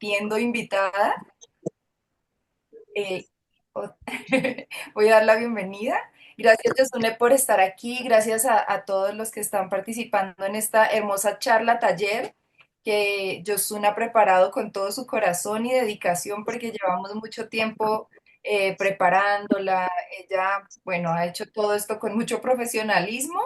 repitiendo invitada. Eh, o- Voy a dar la bienvenida. Gracias, Yasune, por estar aquí. Gracias a todos los que están participando en esta hermosa charla, taller, que Yosuna ha preparado con todo su corazón y dedicación porque llevamos mucho tiempo preparándola. Ella, bueno, ha hecho todo esto con mucho profesionalismo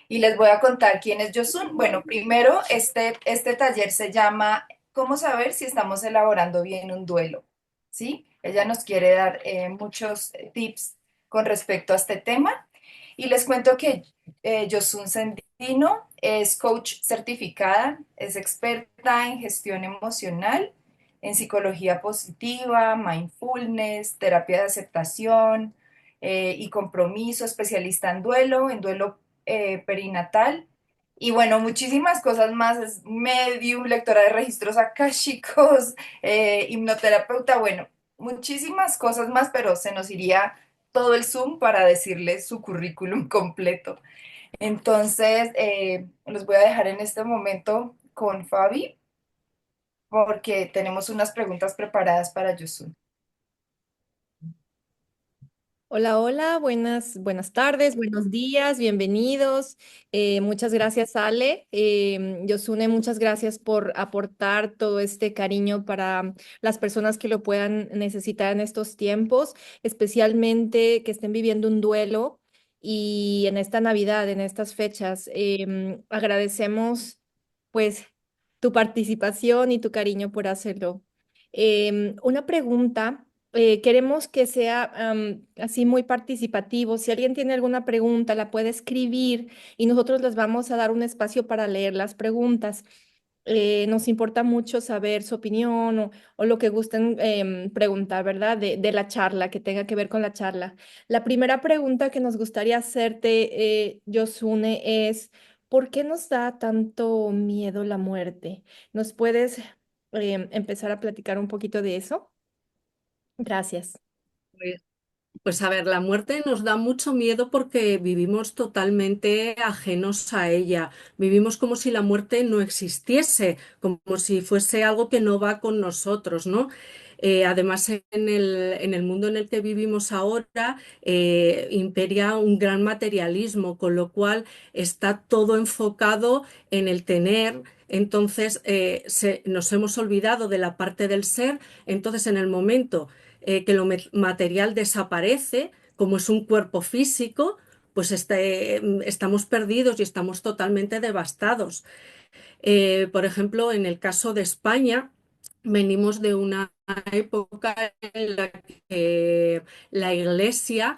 y les voy a contar quién es Yosun. Bueno, primero, este taller se llama ¿Cómo saber si estamos elaborando bien un duelo? ¿Sí? Ella nos quiere dar muchos tips con respecto a este tema. Y les cuento que Yosun Sendino es coach certificada, es experta en gestión emocional, en psicología positiva, mindfulness, terapia de aceptación y compromiso, especialista en duelo perinatal. Y bueno, muchísimas cosas más, es medium, lectora de registros akáshicos, hipnoterapeuta, bueno, muchísimas cosas más, pero se nos iría todo el Zoom para decirles su currículum completo. Entonces, los voy a dejar en este momento con Fabi porque tenemos unas preguntas preparadas para Yusun. Hola, hola, buenas tardes, buenos días, bienvenidos. Muchas gracias, Ale. Yosune, muchas gracias por aportar todo este cariño para las personas que lo puedan necesitar en estos tiempos, especialmente que estén viviendo un duelo y en esta Navidad, en estas fechas. Agradecemos pues tu participación y tu cariño por hacerlo. Una pregunta. Queremos que sea así muy participativo. Si alguien tiene alguna pregunta, la puede escribir y nosotros les vamos a dar un espacio para leer las preguntas. Nos importa mucho saber su opinión o lo que gusten preguntar, ¿verdad? De la charla, que tenga que ver con la charla. La primera pregunta que nos gustaría hacerte, Yosune, es, ¿por qué nos da tanto miedo la muerte? ¿Nos puedes empezar a platicar un poquito de eso? Gracias. Pues pues a ver, la muerte nos da mucho miedo porque vivimos totalmente ajenos a ella. Vivimos como si la muerte no existiese, como si fuese algo que no va con nosotros, ¿no? Además, en el mundo en el que vivimos ahora, imperia un gran materialismo, con lo cual está todo enfocado en el tener. Entonces, nos hemos olvidado de la parte del ser. Entonces, en el momento que lo material desaparece, como es un cuerpo físico, pues estamos perdidos y estamos totalmente devastados. Por ejemplo, en el caso de España, venimos de una época en la que la Iglesia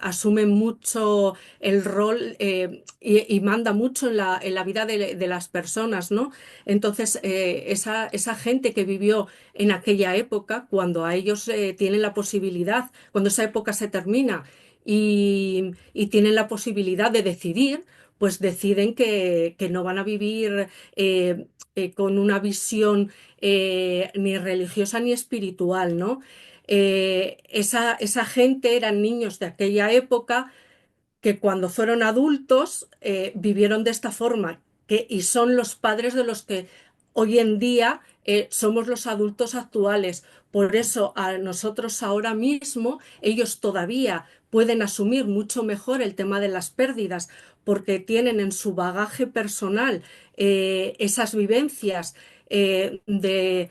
asume mucho el rol y manda mucho en la vida de las personas, ¿no? Entonces, esa gente que vivió en aquella época, cuando a ellos tienen la posibilidad, cuando esa época se termina y tienen la posibilidad de decidir, pues deciden que no van a vivir con una visión ni religiosa ni espiritual, ¿no? Esa gente eran niños de aquella época que cuando fueron adultos vivieron de esta forma y son los padres de los que hoy en día somos los adultos actuales. Por eso a nosotros ahora mismo ellos todavía pueden asumir mucho mejor el tema de las pérdidas porque tienen en su bagaje personal esas vivencias de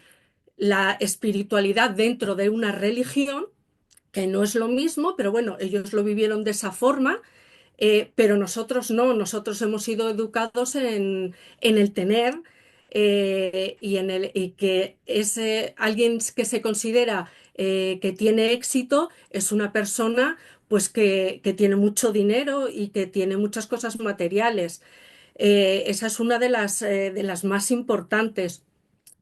la espiritualidad dentro de una religión, que no es lo mismo, pero bueno, ellos lo vivieron de esa forma. Pero nosotros no, nosotros hemos sido educados en el tener y que alguien que se considera que tiene éxito es una persona pues que tiene mucho dinero y que tiene muchas cosas materiales. Esa es una de las más importantes.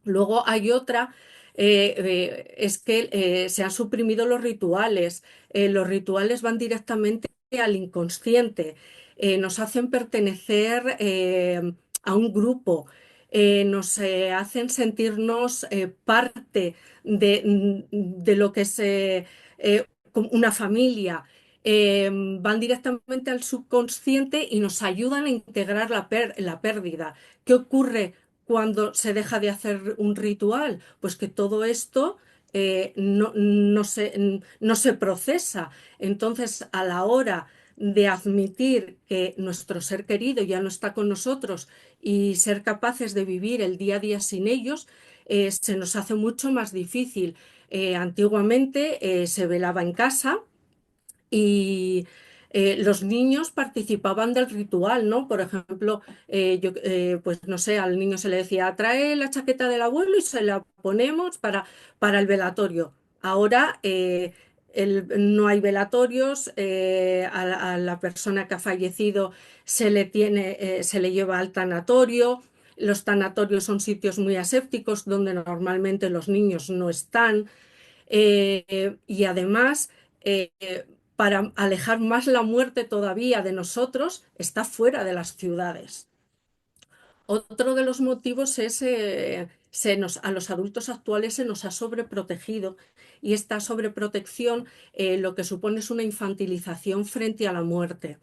Luego hay otra, es que se han suprimido los rituales. Los rituales van directamente al inconsciente, nos hacen pertenecer a un grupo, nos hacen sentirnos parte de lo que es como una familia. Van directamente al subconsciente y nos ayudan a integrar la pérdida. ¿Qué ocurre cuando se deja de hacer un ritual? Pues que todo esto no se procesa. Entonces, a la hora de admitir que nuestro ser querido ya no está con nosotros y ser capaces de vivir el día a día sin ellos, se nos hace mucho más difícil. Antiguamente se velaba en casa y los niños participaban del ritual, ¿no? Por ejemplo, pues no sé, al niño se le decía, trae la chaqueta del abuelo y se la ponemos para el velatorio. Ahora no hay velatorios, a la persona que ha fallecido se le lleva al tanatorio. Los tanatorios son sitios muy asépticos donde normalmente los niños no están. Y además, eh, para alejar más la muerte todavía de nosotros, está fuera de las ciudades. Otro de los motivos es a los adultos actuales se nos ha sobreprotegido y esta sobreprotección lo que supone es una infantilización frente a la muerte.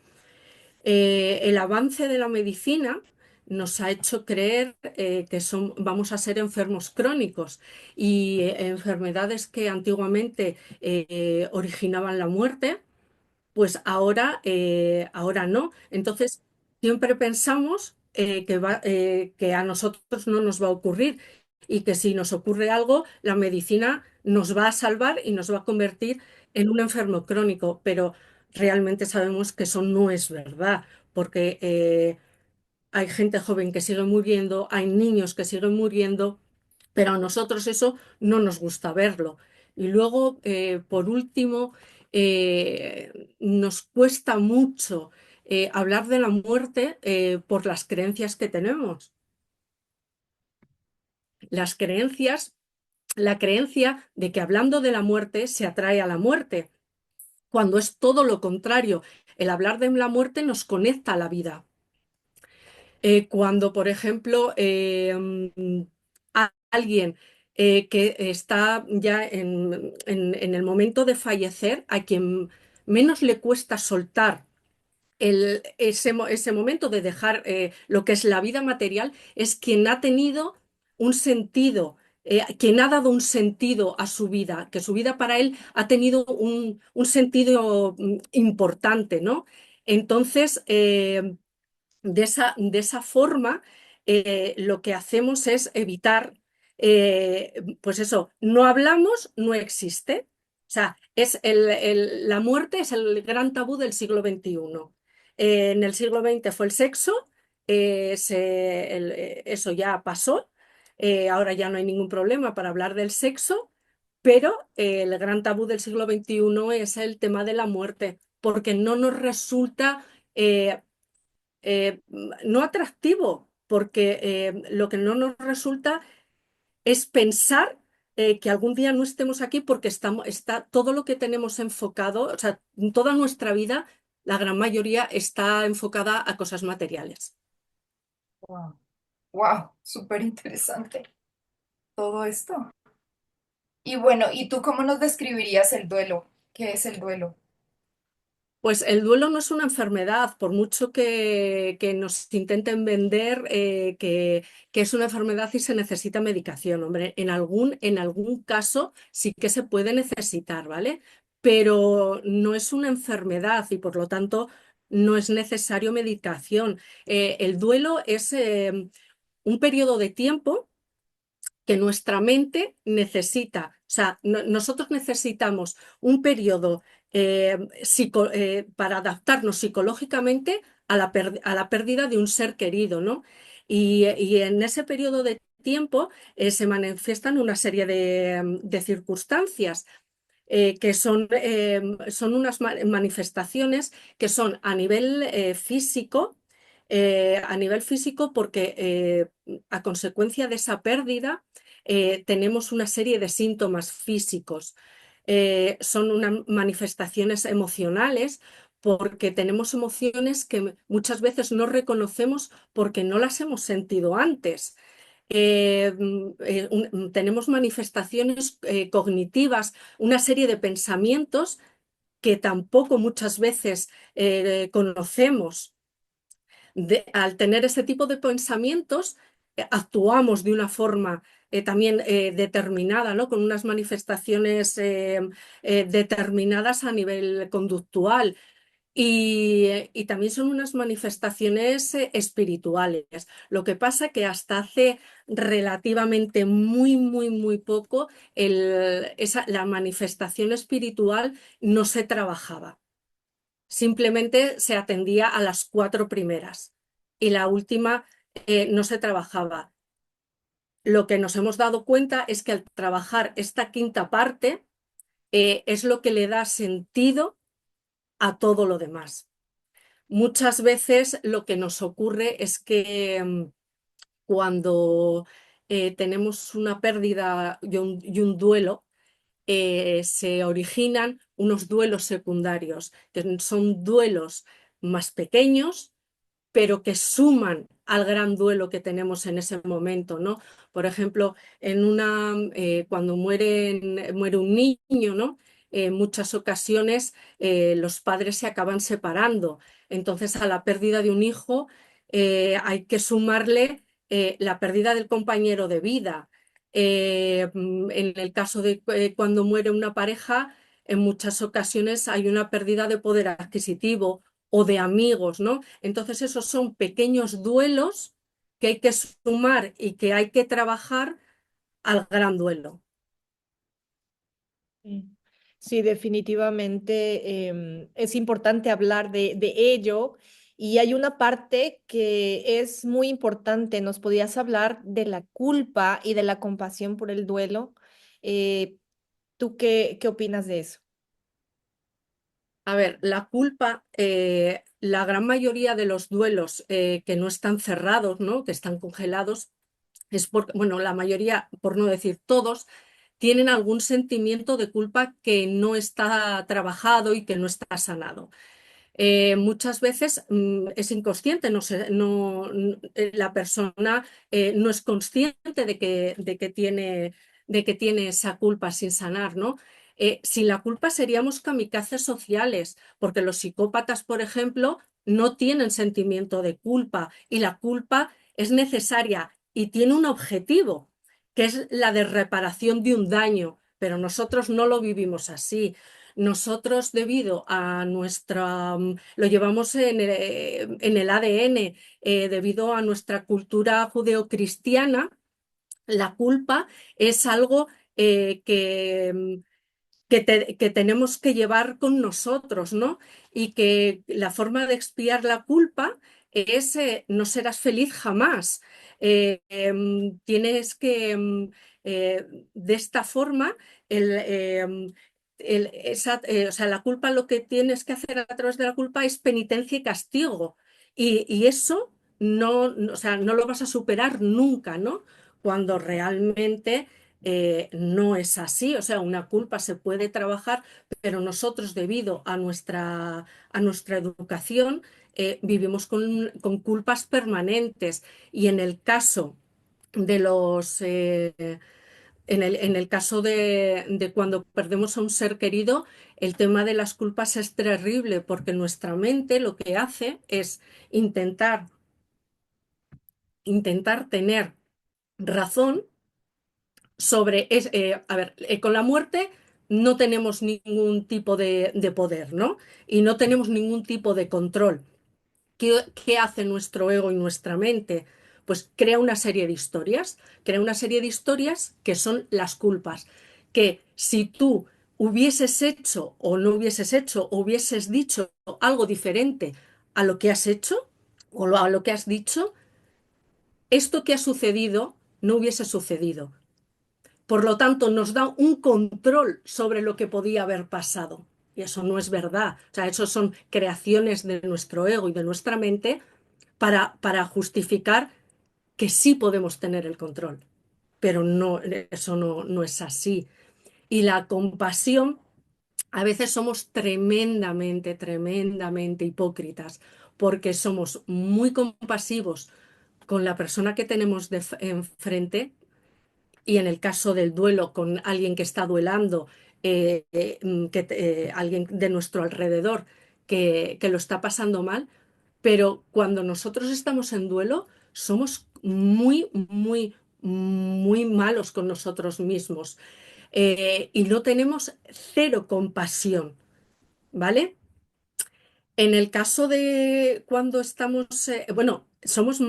El avance de la medicina nos ha hecho creer que vamos a ser enfermos crónicos y enfermedades que antiguamente originaban la muerte, pues ahora no. Entonces, siempre pensamos que a nosotros no nos va a ocurrir y que si nos ocurre algo, la medicina nos va a salvar y nos va a convertir en un enfermo crónico, pero realmente sabemos que eso no es verdad, porque hay gente joven que sigue muriendo, hay niños que siguen muriendo, pero a nosotros eso no nos gusta verlo. Y luego, por último, nos cuesta mucho hablar de la muerte por las creencias que tenemos. Las creencias, la creencia de que hablando de la muerte se atrae a la muerte, cuando es todo lo contrario. El hablar de la muerte nos conecta a la vida. Cuando, por ejemplo, alguien que está ya en el momento de fallecer, a quien menos le cuesta soltar ese momento de dejar lo que es la vida material, es quien ha tenido un sentido, quien ha dado un sentido a su vida, que su vida para él ha tenido un sentido importante, ¿no? Entonces, de esa forma, lo que hacemos es evitar, pues eso, no hablamos, no existe. O sea, la muerte es el gran tabú del siglo XXI. En el siglo XX fue el sexo, eso ya pasó, ahora ya no hay ningún problema para hablar del sexo, pero el gran tabú del siglo XXI es el tema de la muerte, porque no nos resulta no atractivo, porque lo que no nos resulta es pensar que algún día no estemos aquí porque está todo lo que tenemos enfocado, o sea, toda nuestra vida, la gran mayoría está enfocada a cosas materiales. Wow, wow, súper interesante todo esto. Y bueno, ¿y tú cómo nos describirías el duelo? ¿Qué es el duelo? Pues el duelo no es una enfermedad, por mucho que nos intenten vender que es una enfermedad y se necesita medicación. Hombre, en algún caso sí que se puede necesitar, ¿vale? Pero no es una enfermedad y por lo tanto no es necesario medicación. El duelo es un periodo de tiempo que nuestra mente necesita. O sea, nosotros necesitamos un periodo para adaptarnos psicológicamente a la pérdida de un ser querido, ¿no? Y en ese periodo de tiempo se manifiestan una serie de circunstancias son unas manifestaciones que son a nivel físico porque a consecuencia de esa pérdida tenemos una serie de síntomas físicos. Son unas manifestaciones emocionales porque tenemos emociones que muchas veces no reconocemos porque no las hemos sentido antes. Tenemos manifestaciones cognitivas, una serie de pensamientos que tampoco muchas veces conocemos. Al tener ese tipo de pensamientos, actuamos de una forma también determinada, ¿no? Con unas manifestaciones determinadas a nivel conductual. Y también son unas manifestaciones espirituales. Lo que pasa que hasta hace relativamente muy, muy, muy poco la manifestación espiritual no se trabajaba. Simplemente se atendía a las cuatro primeras y la última no se trabajaba. Lo que nos hemos dado cuenta es que al trabajar esta quinta parte es lo que le da sentido a todo lo demás. Muchas veces lo que nos ocurre es que cuando tenemos una pérdida y un duelo, se originan unos duelos secundarios, que son duelos más pequeños, pero que suman al gran duelo que tenemos en ese momento, ¿no? Por ejemplo, cuando muere un niño, ¿no? En muchas ocasiones los padres se acaban separando. Entonces, a la pérdida de un hijo hay que sumarle la pérdida del compañero de vida. En el caso de cuando muere una pareja, en muchas ocasiones hay una pérdida de poder adquisitivo o de amigos, ¿no? Entonces esos son pequeños duelos que hay que sumar y que hay que trabajar al gran duelo. Sí, sí, definitivamente es importante hablar de ello y hay una parte que es muy importante. ¿Nos podías hablar de la culpa y de la compasión por el duelo? Eh, ¿Tú qué opinas de eso? A ver, la culpa, la gran mayoría de los duelos que no están cerrados, ¿no? Que están congelados, es porque, bueno, la mayoría, por no decir todos, tienen algún sentimiento de culpa que no está trabajado y que no está sanado. Muchas veces es inconsciente, la persona no es consciente de que tiene esa culpa sin sanar, ¿no? Sin la culpa seríamos kamikazes sociales, porque los psicópatas, por ejemplo, no tienen sentimiento de culpa y la culpa es necesaria y tiene un objetivo, que es la de reparación de un daño, pero nosotros no lo vivimos así. Nosotros, debido a lo llevamos en el ADN, debido a nuestra cultura judeocristiana, la culpa es algo que tenemos que llevar con nosotros, ¿no? Y que la forma de expiar la culpa es no serás feliz jamás. Tienes que, de esta forma, o sea, la culpa, lo que tienes que hacer a través de la culpa es penitencia y castigo. Y eso o sea, no lo vas a superar nunca, ¿no? Cuando realmente no es así. O sea, una culpa se puede trabajar, pero nosotros, debido a nuestra educación, vivimos con culpas permanentes. Y en el caso de los... en el caso de cuando perdemos a un ser querido, el tema de las culpas es terrible porque nuestra mente lo que hace es intentar, intentar tener razón a ver, con la muerte no tenemos ningún tipo de poder, ¿no? Y no tenemos ningún tipo de control. ¿Qué hace nuestro ego y nuestra mente? Pues crea una serie de historias que son las culpas, que si tú hubieses hecho o no hubieses hecho o hubieses dicho algo diferente a lo que has hecho o a lo que has dicho, esto que ha sucedido no hubiese sucedido. Por lo tanto, nos da un control sobre lo que podía haber pasado. Y eso no es verdad. O sea, eso son creaciones de nuestro ego y de nuestra mente para justificar que sí podemos tener el control. Pero no, eso no es así. Y la compasión, a veces somos tremendamente, tremendamente hipócritas, porque somos muy compasivos con la persona que tenemos enfrente y en el caso del duelo con alguien que está duelando, alguien de nuestro alrededor que lo está pasando mal, pero cuando nosotros estamos en duelo, somos muy, muy, muy malos con nosotros mismos. Y no tenemos cero compasión, ¿vale? En el caso de cuando estamos, bueno, somos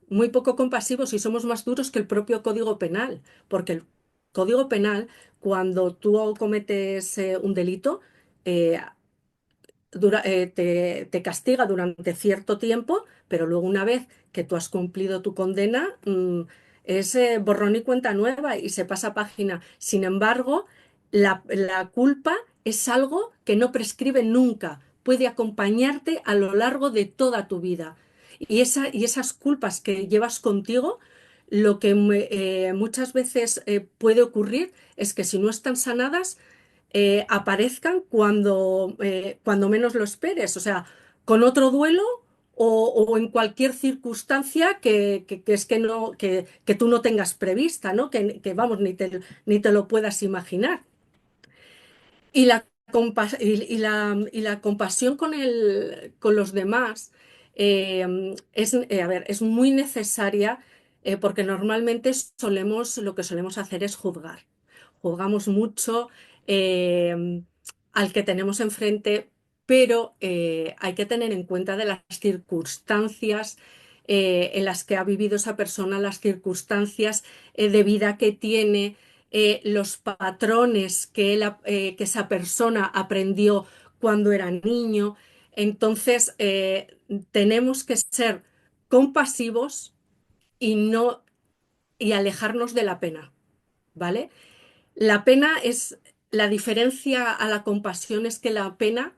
muy poco compasivos y somos más duros que el propio Código Penal, porque el Código Penal, cuando tú cometes un delito, eh, te castiga durante cierto tiempo, pero luego una vez que tú has cumplido tu condena, es borrón y cuenta nueva y se pasa página. Sin embargo, la culpa es algo que no prescribe nunca, puede acompañarte a lo largo de toda tu vida. Y esas culpas que llevas contigo, lo que muchas veces puede ocurrir es que si no están sanadas, aparezcan cuando menos lo esperes, o sea, con otro duelo o en cualquier circunstancia que es que, no, que tú no tengas prevista, ¿no? Vamos, ni te lo puedas imaginar. Y y la compasión con los demás a ver, es muy necesaria porque normalmente lo que solemos hacer es juzgar. Juzgamos mucho eh, al que tenemos enfrente, pero hay que tener en cuenta de las circunstancias en las que ha vivido esa persona, las circunstancias de vida que tiene, los patrones que esa persona aprendió cuando era niño. Entonces, tenemos que ser compasivos y no y alejarnos de la pena, ¿vale? La pena es la diferencia a la compasión es que la pena,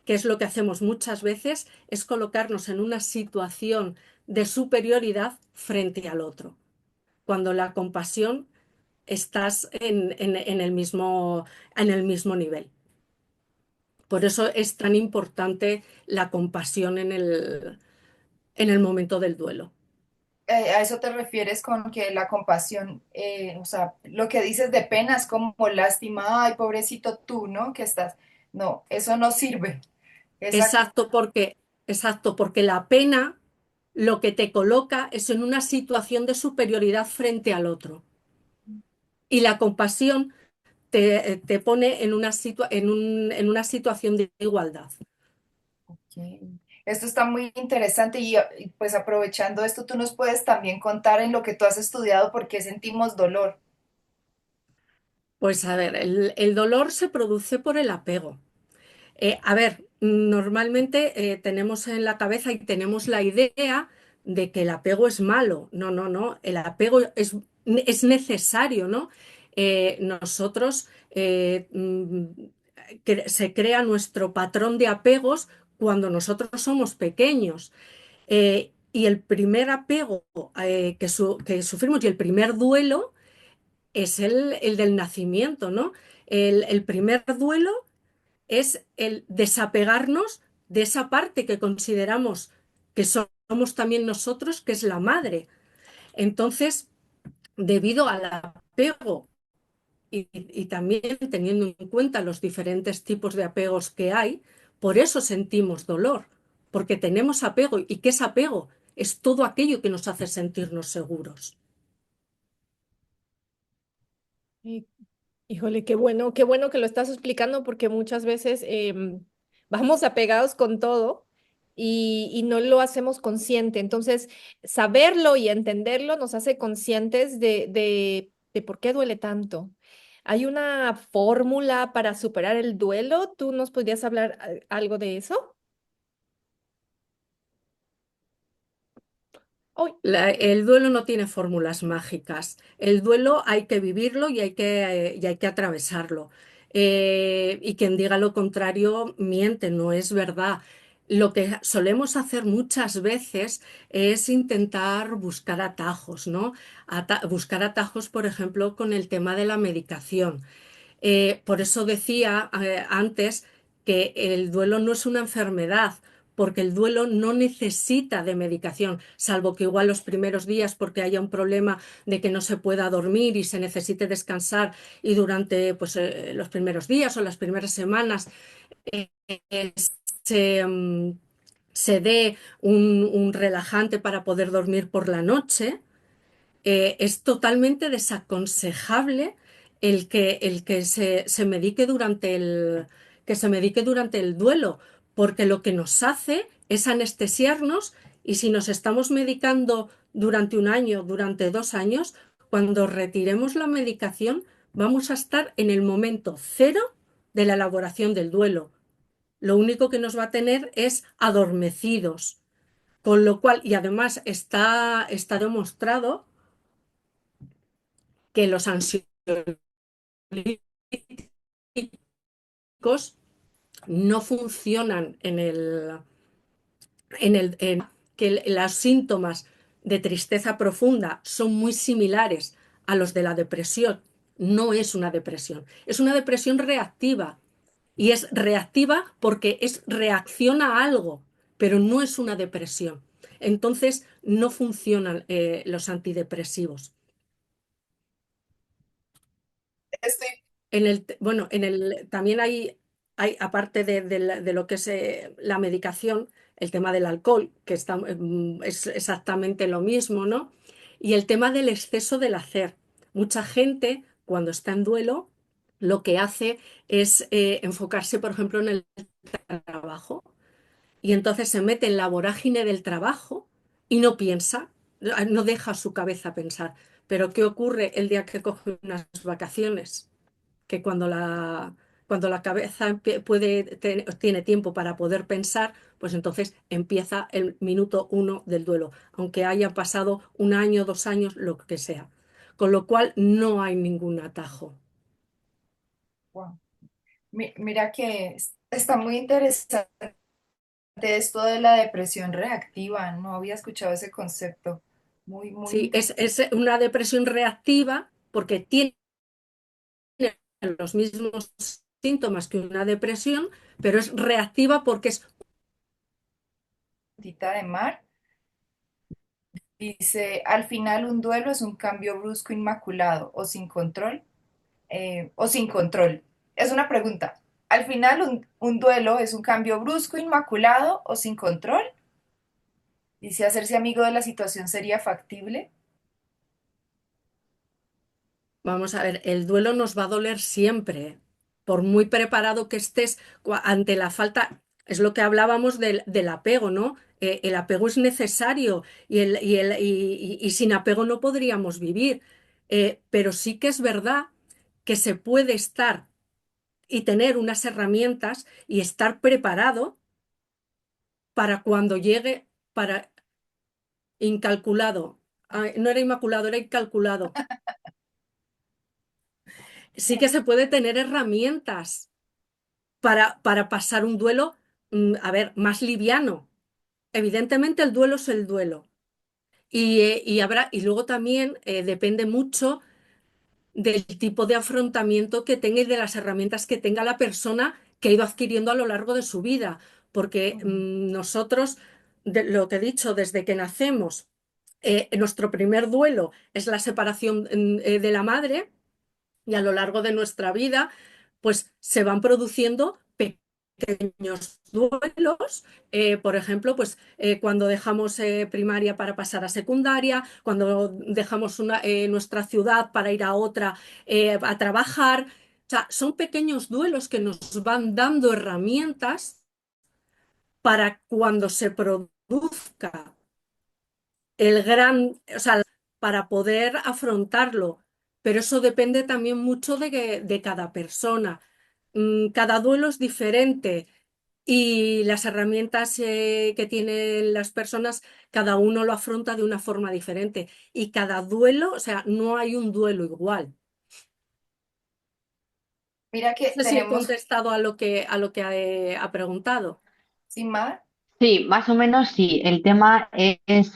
que es lo que hacemos muchas veces, es colocarnos en una situación de superioridad frente al otro. Cuando la compasión estás en el mismo nivel. Por eso es tan importante la compasión en el momento del duelo. ¿A eso te refieres con que la compasión, o sea, lo que dices de pena es como lástima, ay, pobrecito tú, ¿no? Que estás. No, eso no sirve. Esa, Exacto, exacto, porque la pena lo que te coloca es en una situación de superioridad frente al otro. Y la compasión te pone en en una situación de igualdad. ok. Esto está muy interesante y, pues aprovechando esto, tú nos puedes también contar en lo que tú has estudiado por qué sentimos dolor. Pues a ver, el dolor se produce por el apego. A ver, normalmente tenemos en la cabeza y tenemos la idea de que el apego es malo. No, no, no. El apego es necesario, ¿no? Nosotros se crea nuestro patrón de apegos cuando nosotros somos pequeños. Y el primer apego que sufrimos y el primer duelo es el del nacimiento, ¿no? El primer duelo es el desapegarnos de esa parte que consideramos que somos también nosotros, que es la madre. Entonces, debido al apego y también teniendo en cuenta los diferentes tipos de apegos que hay, por eso sentimos dolor, porque tenemos apego. ¿Y qué es apego? Es todo aquello que nos hace sentirnos seguros. Y, híjole, qué bueno que lo estás explicando porque muchas veces vamos apegados con todo y no lo hacemos consciente. Entonces, saberlo y entenderlo nos hace conscientes de por qué duele tanto. ¿Hay una fórmula para superar el duelo? ¿Tú nos podrías hablar algo de eso? Hoy. El duelo no tiene fórmulas mágicas. El duelo hay que vivirlo y hay que atravesarlo. Y quien diga lo contrario miente, no es verdad. Lo que solemos hacer muchas veces es intentar buscar atajos, ¿no? Buscar atajos, por ejemplo, con el tema de la medicación. Por eso decía antes que el duelo no es una enfermedad, porque el duelo no necesita de medicación, salvo que igual los primeros días, porque haya un problema de que no se pueda dormir y se necesite descansar, y durante pues, los primeros días o las primeras semanas eh, se, se dé un relajante para poder dormir por la noche. Es totalmente desaconsejable el que se medique que se medique durante el duelo, porque lo que nos hace es anestesiarnos y si nos estamos medicando durante un año, durante 2 años, cuando retiremos la medicación, vamos a estar en el momento cero de la elaboración del duelo. Lo único que nos va a tener es adormecidos, con lo cual, y además está demostrado que los ansiolíticos no funcionan que los síntomas de tristeza profunda son muy similares a los de la depresión. No es una depresión, es una depresión reactiva. Y es reactiva porque es reacción a algo, pero no es una depresión. Entonces no funcionan los antidepresivos. Estoy, Bueno, también aparte de lo que es la medicación, el tema del alcohol, que es exactamente lo mismo, ¿no? Y el tema del exceso del hacer. Mucha gente, cuando está en duelo, lo que hace es enfocarse, por ejemplo, en el trabajo. Y entonces se mete en la vorágine del trabajo y no piensa, no deja su cabeza pensar. Pero ¿qué ocurre el día que coge unas vacaciones? Que cuando la cabeza tiene tiempo para poder pensar, pues entonces empieza el minuto uno del duelo, aunque haya pasado un año, 2 años, lo que sea. Con lo cual no hay ningún atajo. wow. Mira que está muy interesante esto de la depresión reactiva. No había escuchado ese concepto. Muy, muy Sí, interesante. es una depresión reactiva porque tiene los mismos síntomas que una depresión, pero es reactiva porque es. De mar dice, al final un duelo es un cambio brusco, inmaculado o sin control. Es una pregunta. Al final un duelo es un cambio brusco, inmaculado o sin control. Dice, hacerse amigo de la situación sería factible. Vamos a ver, el duelo nos va a doler siempre, por muy preparado que estés ante la falta, es lo que hablábamos del apego, ¿no? El apego es necesario y sin apego no podríamos vivir. Pero sí que es verdad que se puede estar y tener unas herramientas y estar preparado para cuando llegue, para incalculado. Ay, no era inmaculado, era incalculado. Sí que se puede tener herramientas para pasar un duelo, a ver, más liviano. Evidentemente el duelo es el duelo. Y luego también depende mucho del tipo de afrontamiento que tenga y de las herramientas que tenga la persona que ha ido adquiriendo a lo largo de su vida. Porque nosotros, lo que he dicho, desde que nacemos, nuestro primer duelo es la separación de la madre y a lo largo de nuestra vida, pues se van produciendo pequeños duelos, por ejemplo, pues cuando dejamos primaria para pasar a secundaria, cuando dejamos nuestra ciudad para ir a otra a trabajar. O sea, son pequeños duelos que nos van dando herramientas para cuando se produzca o sea, para poder afrontarlo. Pero eso depende también mucho de cada persona. Cada duelo es diferente y las herramientas que tienen las personas, cada uno lo afronta de una forma diferente. Y cada duelo, o sea, no hay un duelo igual. Mira No que sé si he tenemos, contestado a lo que ha preguntado. sin más, Sí, más o menos sí. El tema es,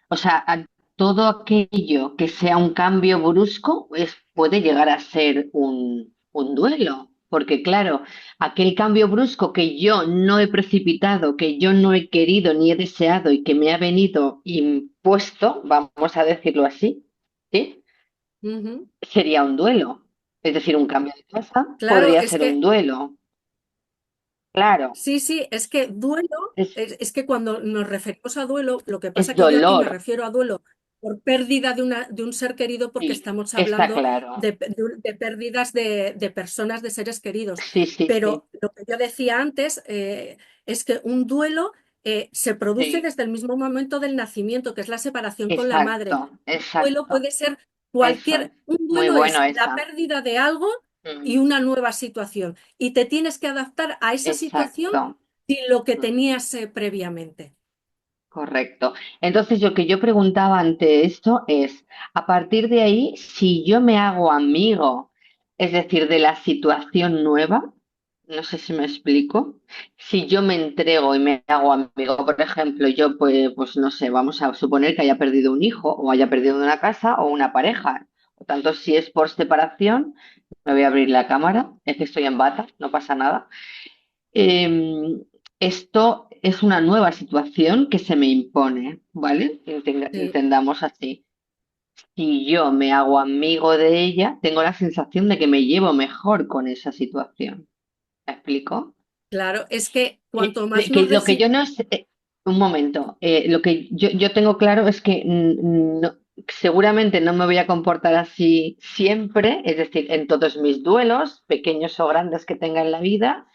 o sea, todo aquello que sea un cambio brusco puede llegar a ser un duelo. Porque claro, aquel cambio brusco que yo no he precipitado, que yo no he querido ni he deseado y que me ha venido impuesto, vamos a decirlo así, ¿sí? Ujú. Sería un duelo. Es decir, un cambio de casa Claro, podría es ser un que duelo. claro, Sí, sí, es que duelo, es, es que cuando nos referimos a duelo, lo que pasa es que yo aquí me dolor, refiero a duelo por pérdida de un ser querido porque sí, estamos está hablando claro. de pérdidas de personas, de seres queridos. Sí, sí, sí, Pero lo que yo decía antes es que un duelo se produce sí, desde el mismo momento del nacimiento, que es la separación con la madre. exacto, Duelo exacto. puede ser Eso es. un Muy duelo bueno es la esa. pérdida de algo y Mm, una nueva situación. Y te tienes que adaptar a esa situación exacto. sin lo que Mm, tenías previamente. correcto. Entonces, lo que yo preguntaba ante esto es, a partir de ahí, si yo me hago amigo, es decir, de la situación nueva, no sé si me explico, si yo me entrego y me hago amigo, por ejemplo, yo pues no sé, vamos a suponer que haya perdido un hijo o haya perdido una casa o una pareja. Por tanto, si es por separación, me voy a abrir la cámara, es que estoy en bata, no pasa nada. Eh, esto es una nueva situación que se me impone, ¿vale? Sí, Entendamos así. Si yo me hago amigo de ella, tengo la sensación de que me llevo mejor con esa situación. ¿Me explico? claro, es que Que, cuanto más que nos lo que yo resignamos, no sé, un momento, lo que yo tengo claro es que seguramente no me voy a comportar así siempre, es decir, en todos mis duelos, pequeños o grandes que tenga en la vida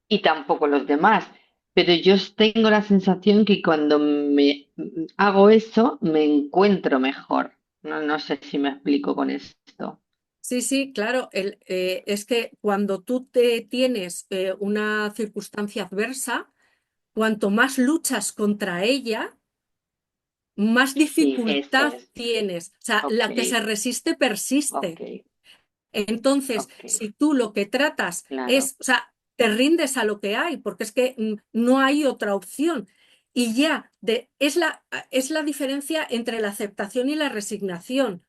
y tampoco los demás. Pero yo tengo la sensación que cuando me hago eso, me encuentro mejor. No, no sé si me explico con esto. sí, sí, claro, es que cuando tú te tienes una circunstancia adversa, cuanto más luchas contra ella, más Sí, eso dificultad es. tienes. O sea, Ok, la que se resiste ok, persiste. Entonces, ok. si tú lo que tratas Claro. es, o sea, te rindes a lo que hay, porque es que no hay otra opción. Y ya, es la diferencia entre la aceptación y la resignación.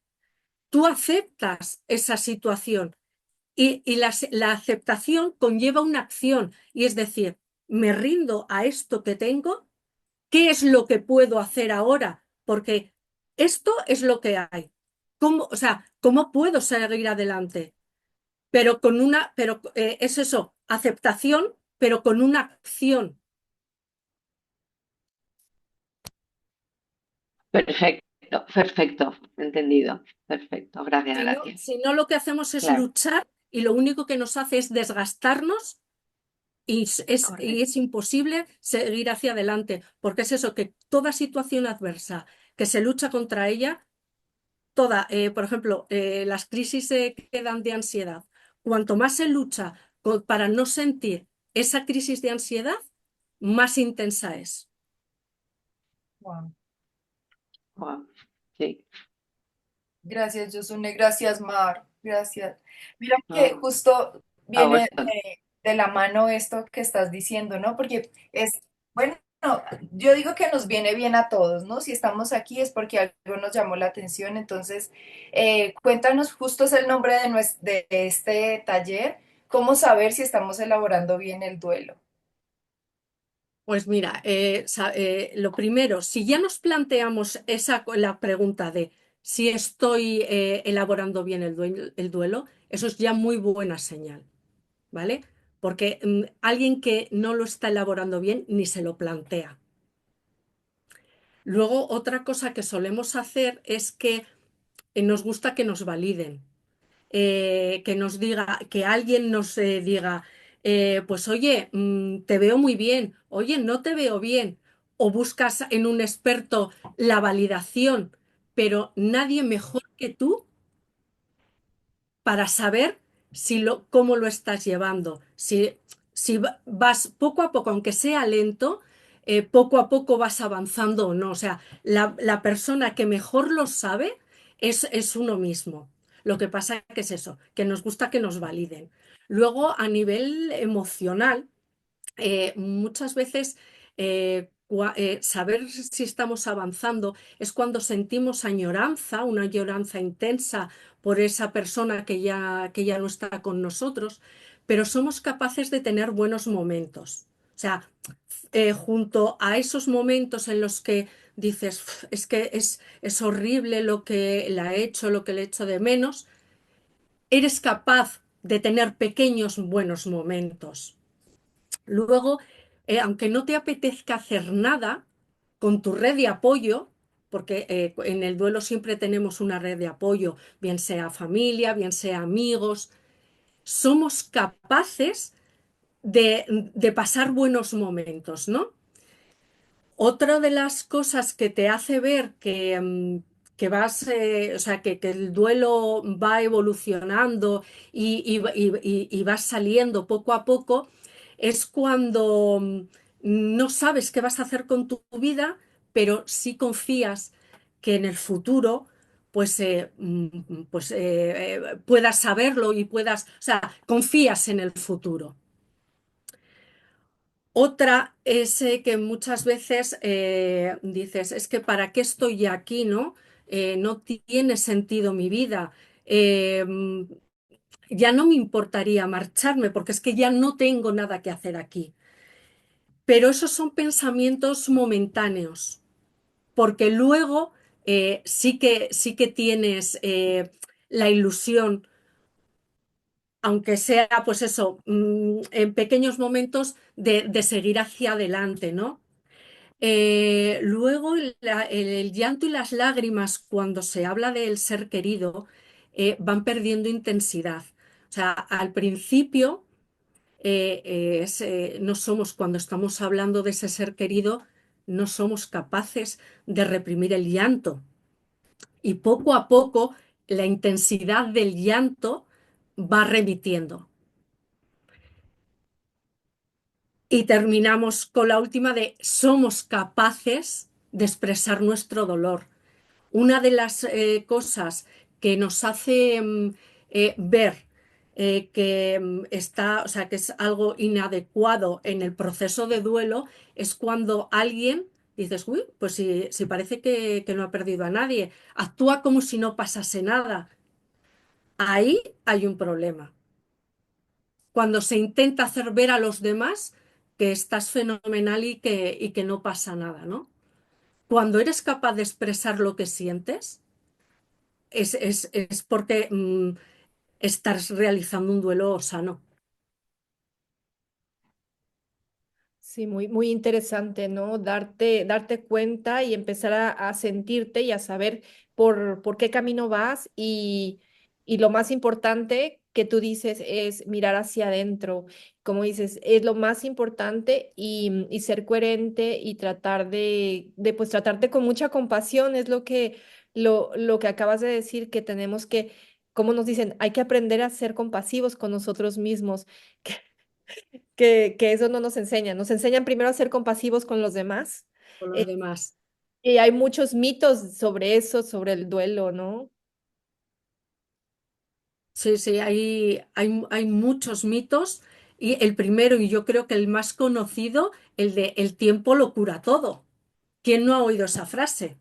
Tú aceptas esa situación y la aceptación conlleva una acción, y es decir, me rindo a esto que tengo. ¿Qué es lo que puedo hacer ahora? Porque esto es lo que hay. ¿Cómo, o sea, cómo puedo seguir adelante? Pero es eso, aceptación, pero con una acción. Perfecto, perfecto. Entendido. Perfecto. Gracias, gracias. Si no, lo que hacemos es Claro, luchar y lo único que nos hace es desgastarnos y correcto. es imposible seguir hacia adelante, porque es eso, que toda situación adversa que se lucha contra ella, por ejemplo, las crisis que dan de ansiedad, cuanto más se lucha para no sentir esa crisis de ansiedad, más intensa es. Wow. Wow, sí. Gracias, Josune. Gracias, Mar. Gracias. Mira que No, justo a viene vosotros. de la mano esto que estás diciendo, ¿no? Porque es, bueno, yo digo que nos viene bien a todos, ¿no? Si estamos aquí es porque algo nos llamó la atención. Entonces, cuéntanos, justo es el nombre de este taller, ¿cómo saber si estamos elaborando bien el duelo? Pues mira, lo primero, si ya nos planteamos la pregunta de si estoy elaborando bien el duelo, eso es ya muy buena señal, ¿vale? Porque alguien que no lo está elaborando bien ni se lo plantea. Luego, otra cosa que solemos hacer es que nos gusta que nos validen, que nos diga, que alguien nos diga, pues oye, te veo muy bien, oye, no te veo bien, o buscas en un experto la validación, pero nadie mejor que tú para saber cómo lo estás llevando. Si vas poco a poco, aunque sea lento, poco a poco vas avanzando o no. O sea, la persona que mejor lo sabe es uno mismo. Lo que pasa que es eso, que nos gusta que nos validen. Luego, a nivel emocional, muchas veces saber si estamos avanzando es cuando sentimos añoranza, una añoranza intensa por esa persona que ya no está con nosotros, pero somos capaces de tener buenos momentos. O sea, junto a esos momentos en los que dices, es que es horrible lo que le ha hecho, lo que le he hecho de menos, eres capaz de tener pequeños buenos momentos. Luego, aunque no te apetezca hacer nada, con tu red de apoyo, porque en el duelo siempre tenemos una red de apoyo, bien sea familia, bien sea amigos, somos capaces de pasar buenos momentos, ¿no? Otra de las cosas que te hace ver que vas, o sea, que el duelo va evolucionando y vas saliendo poco a poco, es cuando no sabes qué vas a hacer con tu vida, pero sí confías que en el futuro, puedas saberlo y puedas, o sea, confías en el futuro. Otra es que muchas veces dices, es que ¿para qué estoy aquí, no? No tiene sentido mi vida. Eh, mm, ya no me importaría marcharme porque es que ya no tengo nada que hacer aquí. Pero esos son pensamientos momentáneos, porque luego sí que tienes la ilusión, aunque sea, pues eso, en pequeños momentos de seguir hacia adelante, ¿no? Luego el llanto y las lágrimas cuando se habla del ser querido van perdiendo intensidad. O sea, al principio no somos, cuando estamos hablando de ese ser querido, no somos capaces de reprimir el llanto. Y poco a poco la intensidad del llanto va remitiendo. Y terminamos con la última de somos capaces de expresar nuestro dolor. Una de las cosas que nos hace ver o sea, que es algo inadecuado en el proceso de duelo es cuando alguien dices, uy, pues si parece que no ha perdido a nadie, actúa como si no pasase nada. Ahí hay un problema. Cuando se intenta hacer ver a los demás que estás fenomenal y que no pasa nada, ¿no? Cuando eres capaz de expresar lo que sientes, es porque estás realizando un duelo sano. Sí, muy, muy interesante, ¿no? Darte cuenta y empezar a sentirte y a saber por qué camino vas y lo más importante que tú dices es mirar hacia adentro. Como dices, es lo más importante y ser coherente y tratar pues tratarte con mucha compasión es lo que acabas de decir, que tenemos que, como nos dicen, hay que aprender a ser compasivos con nosotros mismos. Que eso no nos enseñan. Nos enseñan primero a ser compasivos con los demás. Con los eh, demás. y hay muchos mitos sobre eso, sobre el duelo, ¿no? Sí, sí, hay muchos mitos y el primero, y yo creo que el más conocido, el de el tiempo lo cura todo. ¿Quién no ha oído esa frase?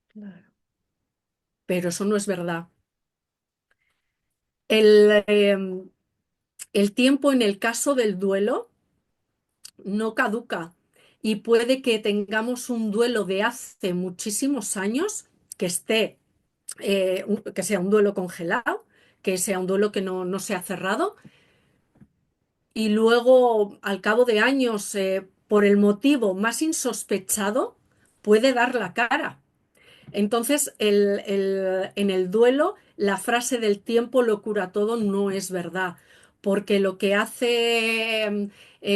Claro. Pero eso no es verdad. El, el tiempo en el caso del duelo no caduca y puede que tengamos un duelo de hace muchísimos años que que sea un duelo congelado, que sea un duelo que no se ha cerrado y luego al cabo de años, por el motivo más insospechado, puede dar la cara. Entonces, en el duelo, la frase del tiempo lo cura todo no es verdad, porque lo que hace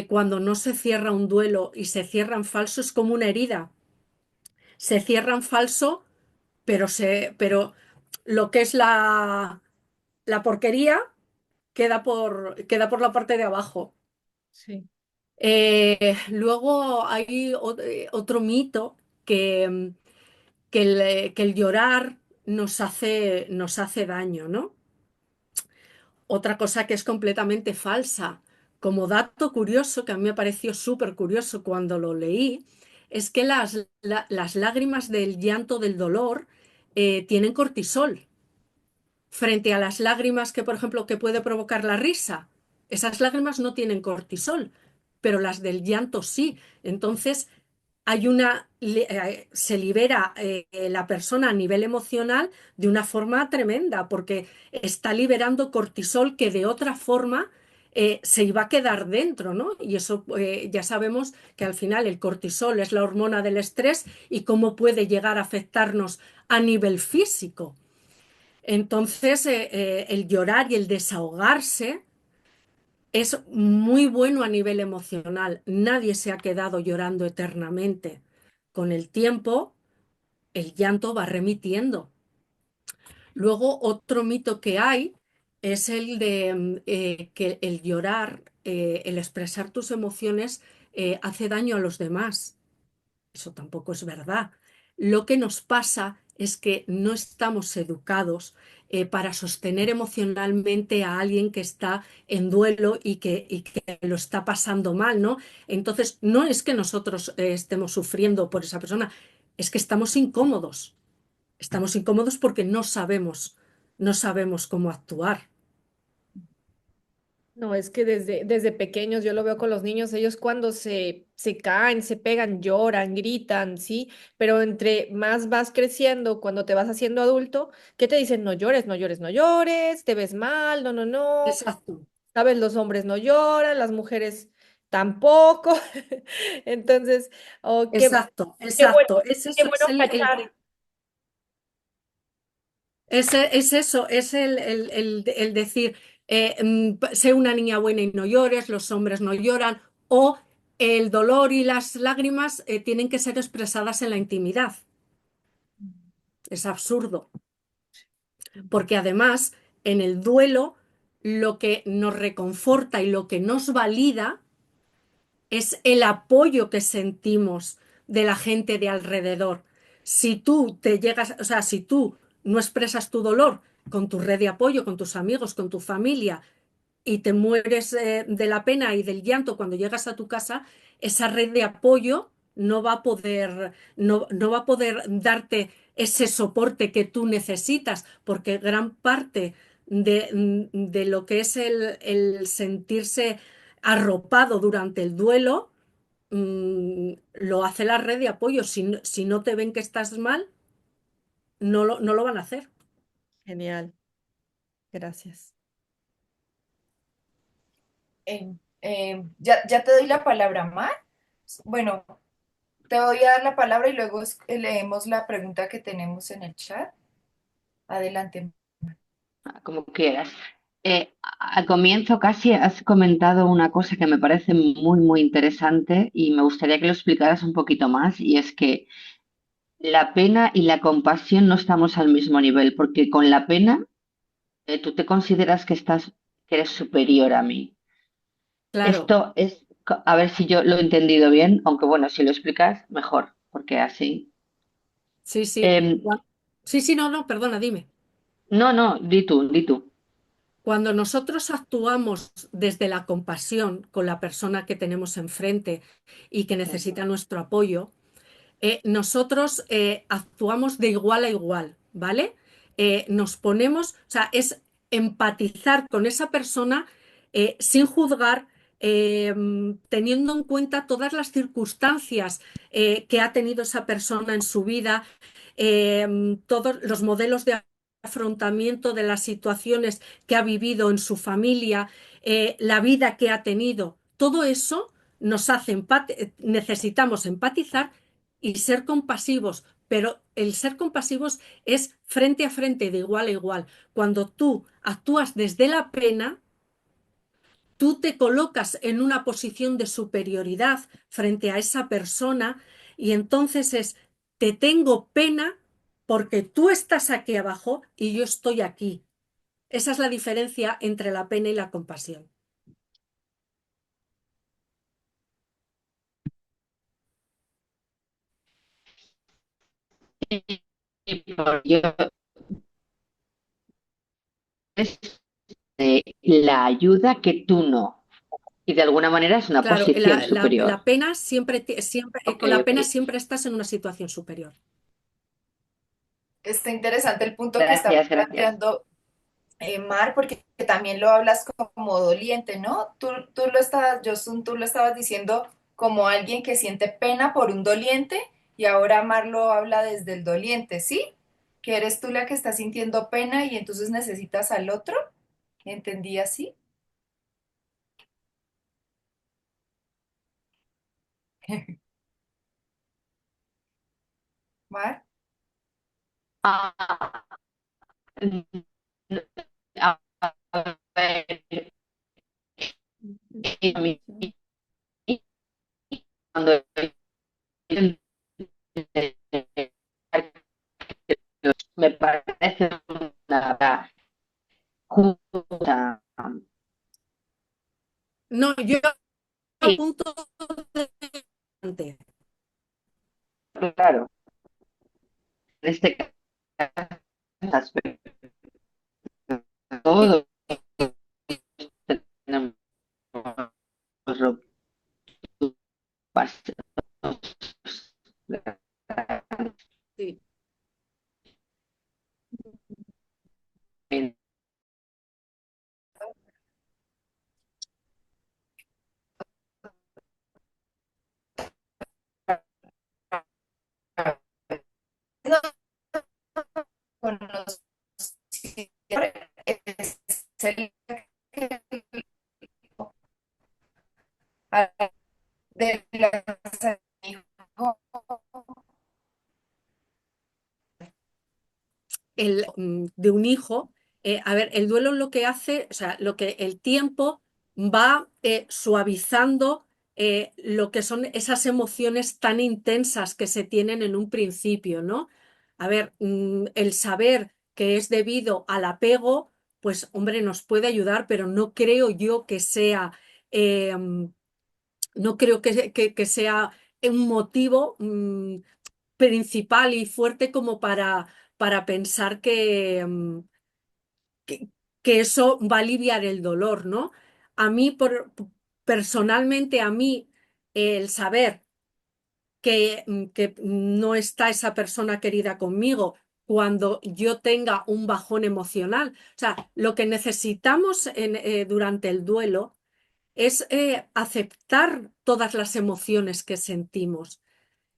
cuando no se cierra un duelo y se cierra en falso es como una herida. Se cierra en falso, pero lo que es la porquería queda por la parte de abajo. Sí. Luego hay otro mito que, que el llorar nos hace daño, ¿no? Otra cosa que es completamente falsa. Como dato curioso, que a mí me pareció súper curioso cuando lo leí, es que las lágrimas del llanto del dolor tienen cortisol frente a las lágrimas que, por ejemplo, que puede provocar la risa. Esas lágrimas no tienen cortisol, pero las del llanto sí. Entonces, se libera la persona a nivel emocional de una forma tremenda, porque está liberando cortisol que de otra forma se iba a quedar dentro, ¿no? Y eso ya sabemos que al final el cortisol es la hormona del estrés y cómo puede llegar a afectarnos a nivel físico. Entonces, el llorar y el desahogarse es muy bueno a nivel emocional. Nadie se ha quedado llorando eternamente. Con el tiempo, el llanto va remitiendo. Luego, otro mito que hay es el de que el llorar, el expresar tus emociones, hace daño a los demás. Eso tampoco es verdad. Lo que nos pasa es que no estamos educados para sostener emocionalmente a alguien que está en duelo y que lo está pasando mal, ¿no? Entonces, no es que nosotros estemos sufriendo por esa persona, es que estamos incómodos. Estamos incómodos porque no sabemos cómo actuar. No, es que desde pequeños yo lo veo con los niños, ellos cuando se caen, se pegan, lloran, gritan, ¿sí? Pero entre más vas creciendo, cuando te vas haciendo adulto, ¿qué te dicen? No llores, no llores, no llores, te ves mal, no, no, no. Exacto, ¿Sabes? Los hombres no lloran, las mujeres tampoco. Entonces, oh, exacto, qué bueno, exacto. Es qué eso, bueno cachar. es eso, es el decir, sé una niña buena y no llores, los hombres no lloran, o el dolor y las lágrimas tienen que ser expresadas en la intimidad. Es absurdo, porque además en el duelo lo que nos reconforta y lo que nos valida es el apoyo que sentimos de la gente de alrededor. Si tú te llegas, o sea, si tú no expresas tu dolor con tu red de apoyo, con tus amigos, con tu familia, y te mueres de la pena y del llanto cuando llegas a tu casa, esa red de apoyo no va a poder darte ese soporte que tú necesitas, porque gran parte de lo que es el sentirse arropado durante el duelo, lo hace la red de apoyo. Si no te ven que estás mal, no lo van a hacer. Genial, gracias. Ya te doy la palabra, Mar. Bueno, te voy a dar la palabra y luego leemos la pregunta que tenemos en el chat. Adelante. Como quieras. Al comienzo casi has comentado una cosa que me parece muy, muy interesante y me gustaría que lo explicaras un poquito más, y es que la pena y la compasión no estamos al mismo nivel, porque con la pena tú te consideras que eres superior a mí. Claro, Esto es, a ver si yo lo he entendido bien, aunque bueno, si lo explicas, mejor, porque así. sí, sí. Em, Sí, sí, no, no, perdona, dime. no, no, di tú, di tú. Cuando nosotros actuamos desde la compasión con la persona que tenemos enfrente y que necesita nuestro apoyo, nosotros actuamos de igual a igual, ¿vale? Nos ponemos, o sea, es empatizar con esa persona sin juzgar, teniendo en cuenta todas las circunstancias que ha tenido esa persona en su vida, todos los modelos de afrontamiento de las situaciones que ha vivido en su familia, la vida que ha tenido. Todo eso nos hace necesitamos empatizar y ser compasivos, pero el ser compasivos es frente a frente, de igual a igual. Cuando tú actúas desde la pena, tú te colocas en una posición de superioridad frente a esa persona y entonces te tengo pena porque tú estás aquí abajo y yo estoy aquí. Esa es la diferencia entre la pena y la compasión. Yo es la ayuda que tú no. Y de alguna manera es una Claro, posición la superior. pena siempre, Ok, con la ok. pena siempre estás en una situación superior. Está interesante el punto que está Gracias, gracias. planteando Mar, porque también lo hablas como doliente, ¿no? Tú lo estabas, Josun, tú lo estabas diciendo como alguien que siente pena por un doliente y ahora Mar lo habla desde el doliente, ¿sí? Que eres tú la que está sintiendo pena y entonces necesitas al otro. ¿Entendí así? Mar, Ah, a ver, a mí cuando me parece una justa. No, yo Sí, apunto de claro, en este caso, todos tenemos sí. no conocía es el de la De un hijo, a ver, el duelo lo que hace, o sea, lo que el tiempo va suavizando lo que son esas emociones tan intensas que se tienen en un principio, ¿no? A ver, el saber que es debido al apego, pues hombre, nos puede ayudar, pero no creo yo que sea, no creo que sea un motivo principal y fuerte como para pensar que, que eso va a aliviar el dolor, ¿no? A mí, personalmente, a mí, el saber que no está esa persona querida conmigo cuando yo tenga un bajón emocional, o sea, lo que necesitamos durante el duelo es aceptar todas las emociones que sentimos.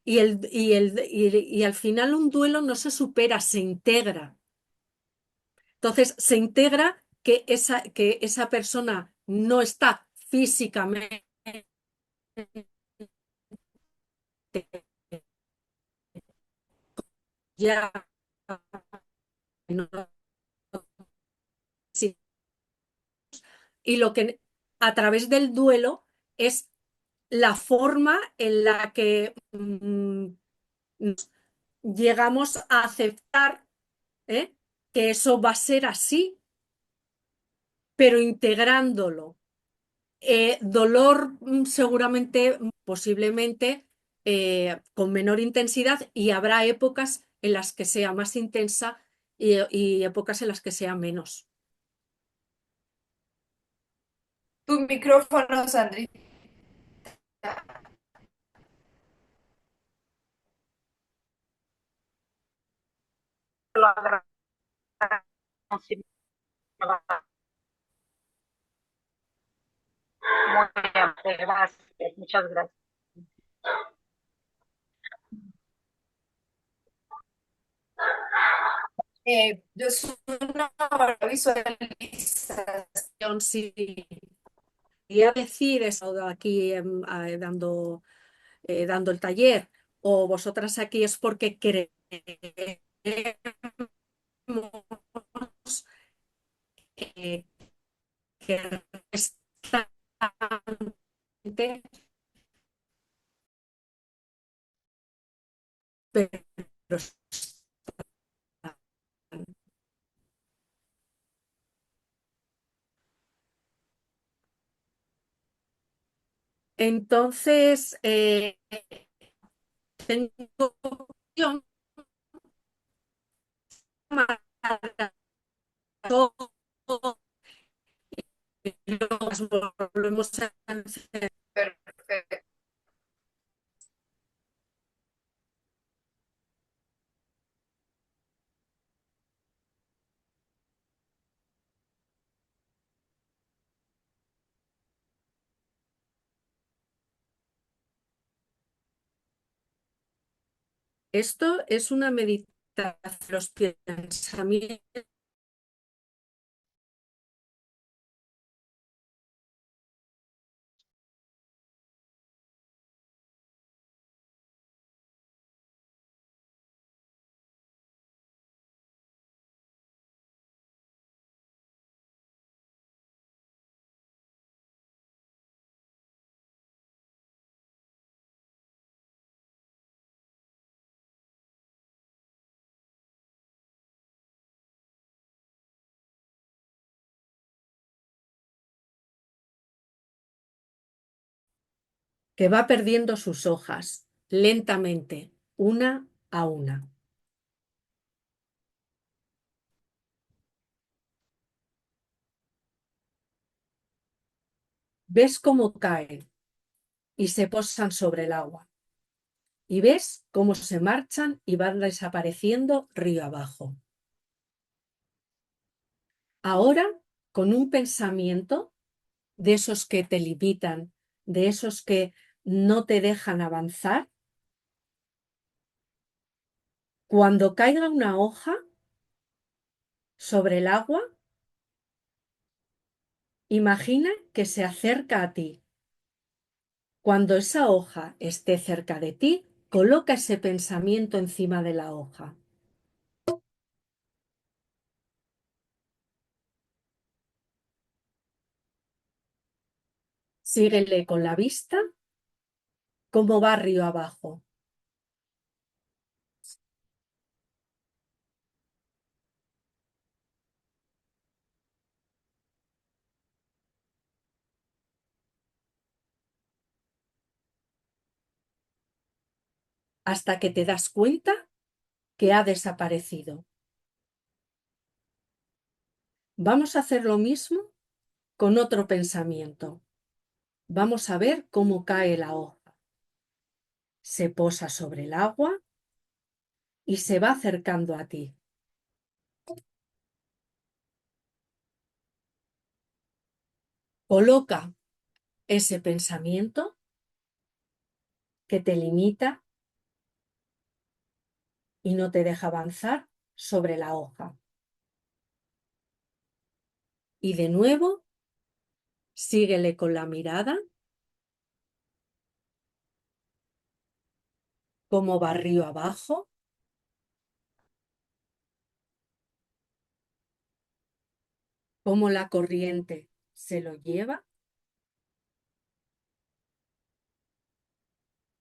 Y al final un duelo no se supera, se integra. Entonces, se integra que esa persona no está físicamente ya, no, sí. Y lo que a través del duelo es la forma en la que llegamos a aceptar que eso va a ser así, pero integrándolo. Dolor seguramente, posiblemente, con menor intensidad y habrá épocas en las que sea más intensa y épocas en las que sea menos. tu micrófono, Sandri. Muy bien, gracias, muchas gracias. Yo soy una obra visualización. Sí, quería decir eso aquí dando el taller, o vosotras aquí es porque creemos que, que restante, pero entonces tengo opción para todo y luego nos volvemos a hacer. Perfecto. Esto es una meditación, los pensamientos que va perdiendo sus hojas lentamente, una a una. Ves cómo caen y se posan sobre el agua. Y ves cómo se marchan y van desapareciendo río abajo. Ahora, con un pensamiento de esos que te limitan, de esos que no te dejan avanzar, cuando caiga una hoja sobre el agua, imagina que se acerca a ti. Cuando esa hoja esté cerca de ti, coloca ese pensamiento encima de la hoja. Síguele con la vista como va río abajo. Hasta que te das cuenta que ha desaparecido. Vamos a hacer lo mismo con otro pensamiento. Vamos a ver cómo cae la hoja. Se posa sobre el agua y se va acercando a ti. Coloca ese pensamiento que te limita y no te deja avanzar sobre la hoja. Y de nuevo, síguele con la mirada, cómo va río abajo, cómo la corriente se lo lleva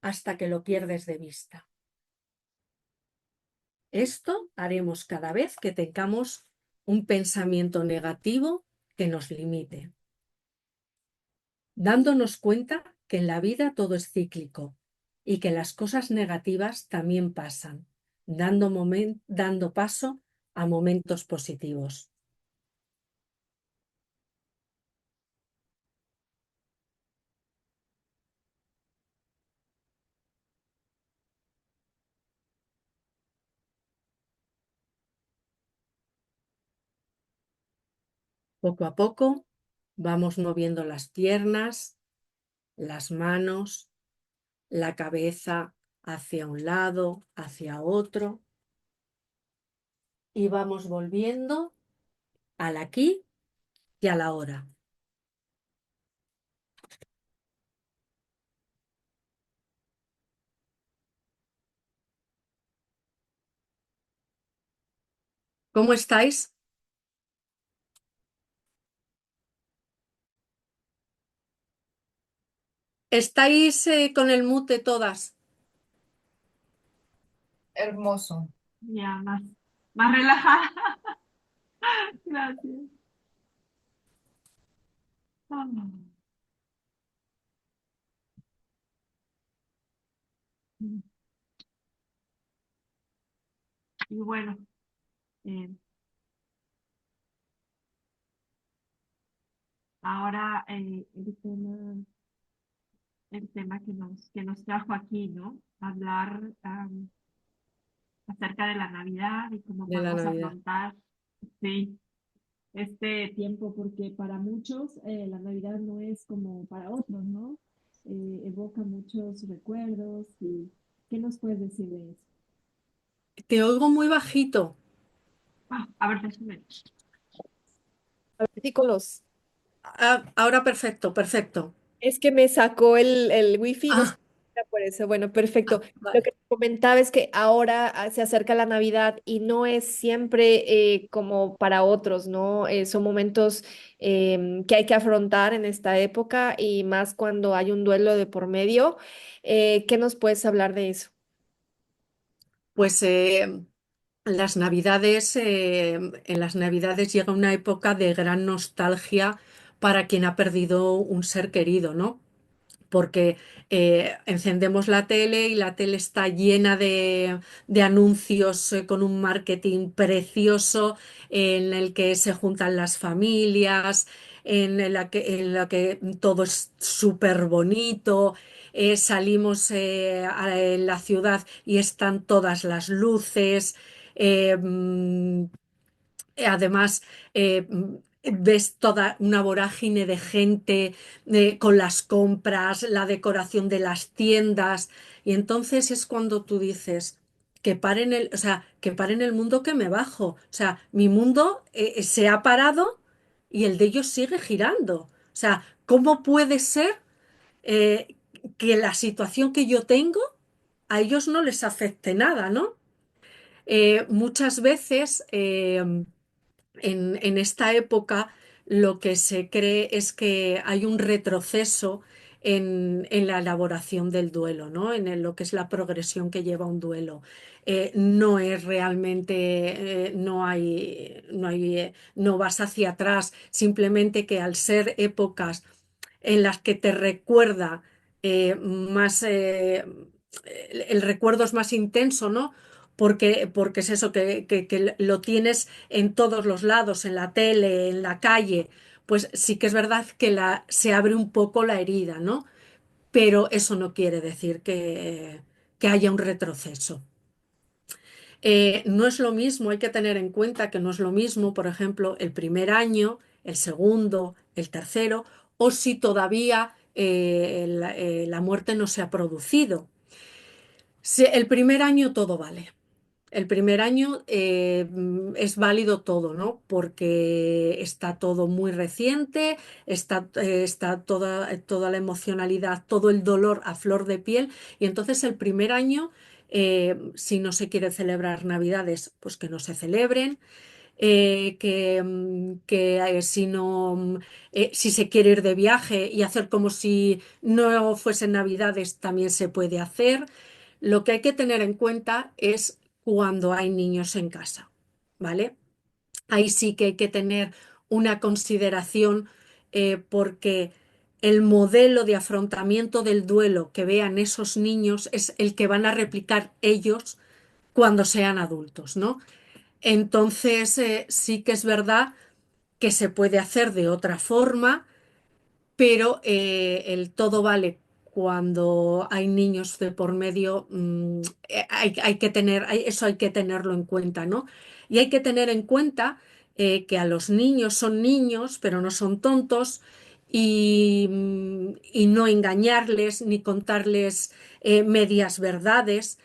hasta que lo pierdes de vista. Esto haremos cada vez que tengamos un pensamiento negativo que nos limite, dándonos cuenta que en la vida todo es cíclico y que las cosas negativas también pasan, dando paso a momentos positivos. Poco a poco vamos moviendo las piernas, las manos, la cabeza hacia un lado, hacia otro, y vamos volviendo al aquí y a la hora. ¿Cómo estáis? ¿Estáis con el mute todas? Hermoso. Ya, más relajada. Gracias. Ah, y bueno, eh, ahora el tema que nos trajo aquí, ¿no? Hablar acerca de la Navidad y cómo De la podemos Navidad. afrontar, sí, este tiempo, porque para muchos la Navidad no es como para otros, ¿no? Evoca muchos recuerdos y ¿qué nos puedes decir de eso? Te oigo muy bajito. Ah, a ver, déjame. Versículos. Ahora perfecto, perfecto. Es que me sacó el wifi, no sé Ah, si era por eso. Bueno, perfecto. Lo vale. que te comentaba es que ahora se acerca la Navidad y no es siempre como para otros, ¿no? Son momentos que hay que afrontar en esta época y más cuando hay un duelo de por medio. ¿Qué nos puedes hablar de eso? Pues en las Navidades llega una época de gran nostalgia para quien ha perdido un ser querido, ¿no? porque encendemos la tele y la tele está llena de anuncios con un marketing precioso en el que se juntan las familias, en la que todo es súper bonito. Salimos en la ciudad y están todas las luces. eh, mm, Además, ves toda una vorágine de gente con las compras, la decoración de las tiendas, y entonces es cuando tú dices que paren o sea, que paren el mundo que me bajo. O sea, mi mundo se ha parado y el de ellos sigue girando. O sea, ¿cómo puede ser eh, que la situación que yo tengo a ellos no les afecte nada, ¿no? Muchas veces en esta época lo que se cree es que hay un retroceso en la elaboración del duelo, ¿no? Lo que es la progresión que lleva un duelo. No es realmente, no vas hacia atrás, simplemente que al ser épocas en las que te recuerda más, el recuerdo es más intenso, ¿no? Porque es eso, que lo tienes en todos los lados, en la tele, en la calle, pues sí que es verdad que se abre un poco la herida, ¿no? Pero eso no quiere decir que haya un retroceso. No es lo mismo, hay que tener en cuenta que no es lo mismo, por ejemplo, el primer año, el segundo, el tercero, o si todavía la muerte no se ha producido. El primer año todo vale. El primer año es válido todo, ¿no? Porque está todo muy reciente, está toda la emocionalidad, todo el dolor a flor de piel. Y entonces el primer año, si no se quiere celebrar Navidades, pues que no se celebren. Si no, si se quiere ir de viaje y hacer como si no fuesen Navidades, también se puede hacer. Lo que hay que tener en cuenta es cuando hay niños en casa, ¿vale? Ahí sí que hay que tener una consideración porque el modelo de afrontamiento del duelo que vean esos niños es el que van a replicar ellos cuando sean adultos, ¿no? Entonces, sí que es verdad que se puede hacer de otra forma, pero el todo vale cuando hay niños de por medio, hay que tener, eso hay que tenerlo en cuenta, ¿no? Y hay que tener en cuenta que a los niños son niños, pero no son tontos, y no engañarles ni contarles medias verdades.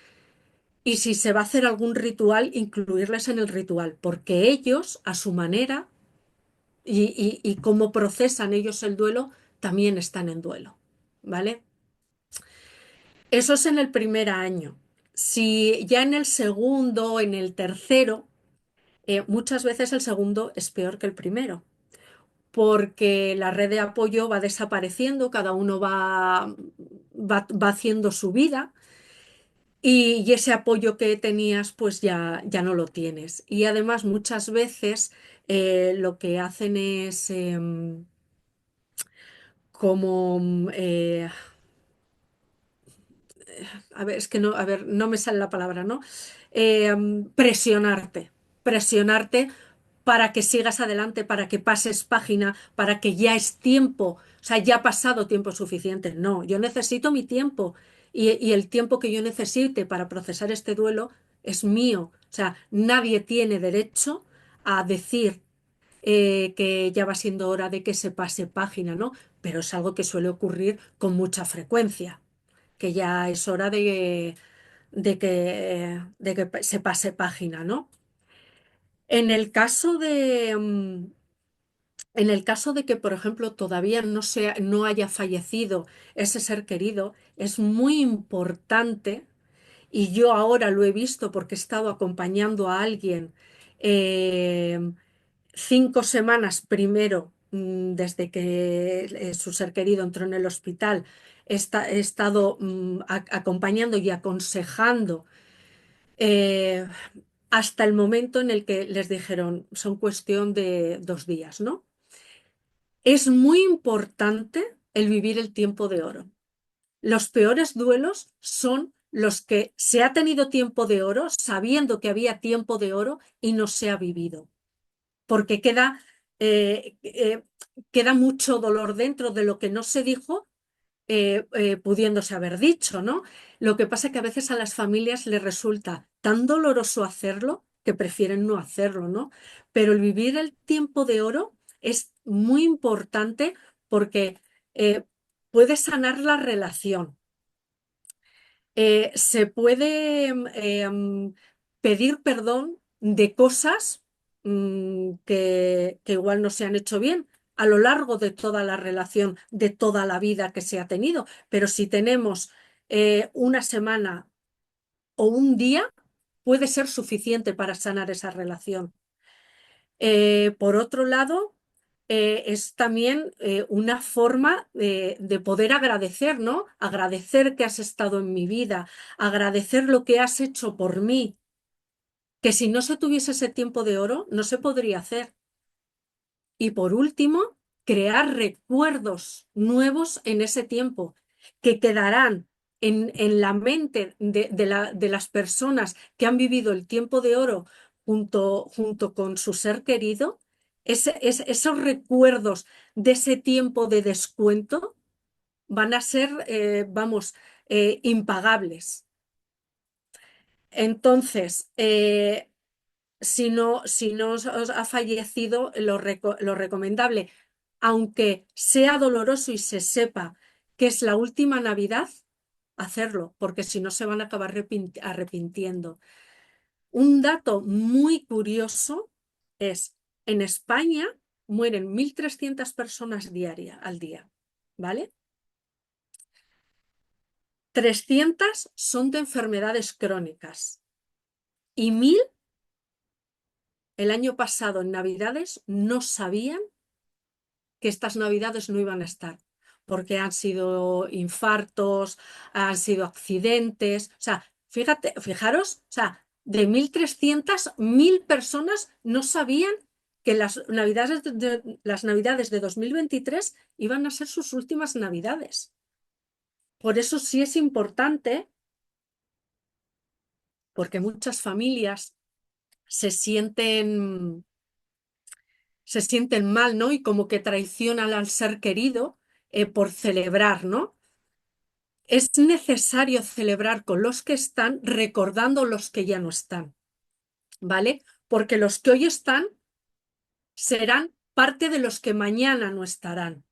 Y si se va a hacer algún ritual, incluirles en el ritual, porque ellos, a su manera, y cómo procesan ellos el duelo, también están en duelo, ¿vale? Eso es en el primer año. Si ya en el segundo, en el tercero, muchas veces el segundo es peor que el primero, porque la red de apoyo va desapareciendo, cada uno va haciendo su vida. Y ese apoyo que tenías, pues ya no lo tienes. Y además muchas veces lo que hacen es como, a ver, es que no, a ver, no me sale la palabra, ¿no? Presionarte, presionarte para que sigas adelante, para que pases página, para que ya es tiempo, o sea, ya ha pasado tiempo suficiente. No, yo necesito mi tiempo y el tiempo que yo necesite para procesar este duelo es mío. O sea, nadie tiene derecho a decir que ya va siendo hora de que se pase página, ¿no? Pero es algo que suele ocurrir con mucha frecuencia, que ya es hora de que se pase página, ¿no? En el caso en el caso de que, por ejemplo, todavía no haya fallecido ese ser querido, es muy importante, y yo ahora lo he visto porque he estado acompañando a alguien eh, 5 semanas primero, desde que su ser querido entró en el hospital, he estado acompañando y aconsejando eh, hasta el momento en el que les dijeron, son cuestión de 2 días, ¿no? Es muy importante el vivir el tiempo de oro. Los peores duelos son los que se ha tenido tiempo de oro, sabiendo que había tiempo de oro y no se ha vivido, porque eh, eh, queda mucho dolor dentro de lo que no se dijo, pudiéndose haber dicho, ¿no? Lo que pasa es que a veces a las familias les resulta tan doloroso hacerlo que prefieren no hacerlo, ¿no? Pero el vivir el tiempo de oro es muy importante porque eh, puede sanar la relación. Se puede pedir perdón de cosas que igual no se han hecho bien a lo largo de toda la relación, de toda la vida que se ha tenido. Pero si tenemos una semana o un día, puede ser suficiente para sanar esa relación. Por otro lado, es también una forma de poder agradecer, ¿no? Agradecer que has estado en mi vida, agradecer lo que has hecho por mí, que si no se tuviese ese tiempo de oro, no se podría hacer. Y por último, crear recuerdos nuevos en ese tiempo, que quedarán en la mente de las personas que han vivido el tiempo de oro junto con su ser querido. Esos recuerdos de ese tiempo de descuento van a ser, vamos, impagables. Entonces, si no os ha fallecido, lo recomendable, aunque sea doloroso y se sepa que es la última Navidad, hacerlo, porque si no se van a acabar arrepintiendo. Un dato muy curioso es, en España mueren 1.300 personas al día, ¿vale? 300 son de enfermedades crónicas y 1.000 el año pasado en Navidades no sabían que estas Navidades no iban a estar, porque han sido infartos, han sido accidentes, o sea, fijaros, o sea, de 1.300, 1.000 personas no sabían que las Navidades de 2023 iban a ser sus últimas Navidades. Por eso sí es importante, porque muchas familias se sienten se sienten mal, ¿no? Y como que traicionan al ser querido por celebrar, ¿no? Es necesario celebrar con los que están, recordando los que ya no están, ¿vale? Porque los que hoy están serán parte de los que mañana no estarán.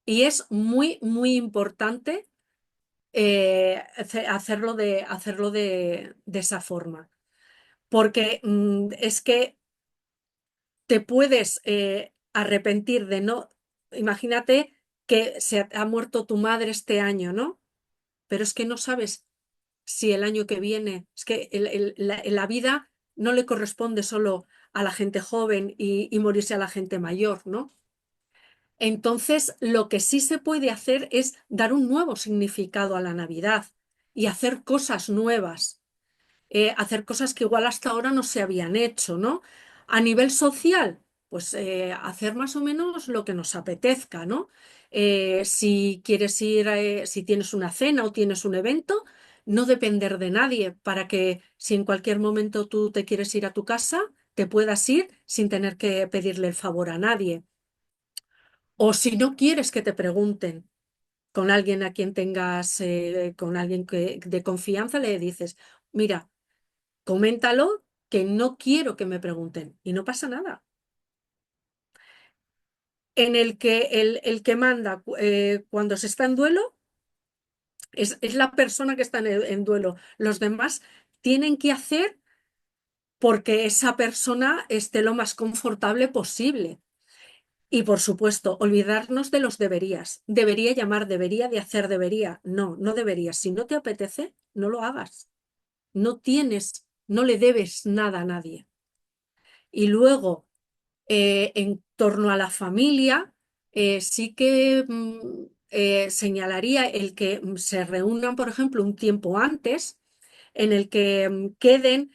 Y es muy, muy importante hacerlo de esa forma. Porque es que te puedes arrepentir de no, imagínate que se ha muerto tu madre este año, ¿no? Pero es que no sabes si el año que viene, es que la vida no le corresponde solo a la gente joven y morirse a la gente mayor, ¿no? Entonces, lo que sí se puede hacer es dar un nuevo significado a la Navidad y hacer cosas nuevas, hacer cosas que igual hasta ahora no se habían hecho, ¿no? A nivel social, pues hacer más o menos lo que nos apetezca, ¿no? Si quieres ir, si tienes una cena o tienes un evento, no depender de nadie para que si en cualquier momento tú te quieres ir a tu casa, te puedas ir sin tener que pedirle el favor a nadie. O si no quieres que te pregunten con alguien a quien tengas, con alguien de confianza, le dices, mira, coméntalo que no quiero que me pregunten y no pasa nada. En el que el que manda cuando se está en duelo es la persona que está en duelo. Los demás tienen que hacer porque esa persona esté lo más confortable posible. Y por supuesto, olvidarnos de los deberías. Debería llamar, debería de hacer, debería. No, no deberías. Si no te apetece, no lo hagas. No tienes, no le debes nada a nadie. Y luego, en torno a la familia, sí que señalaría el que se reúnan, por ejemplo, un tiempo antes, en el que queden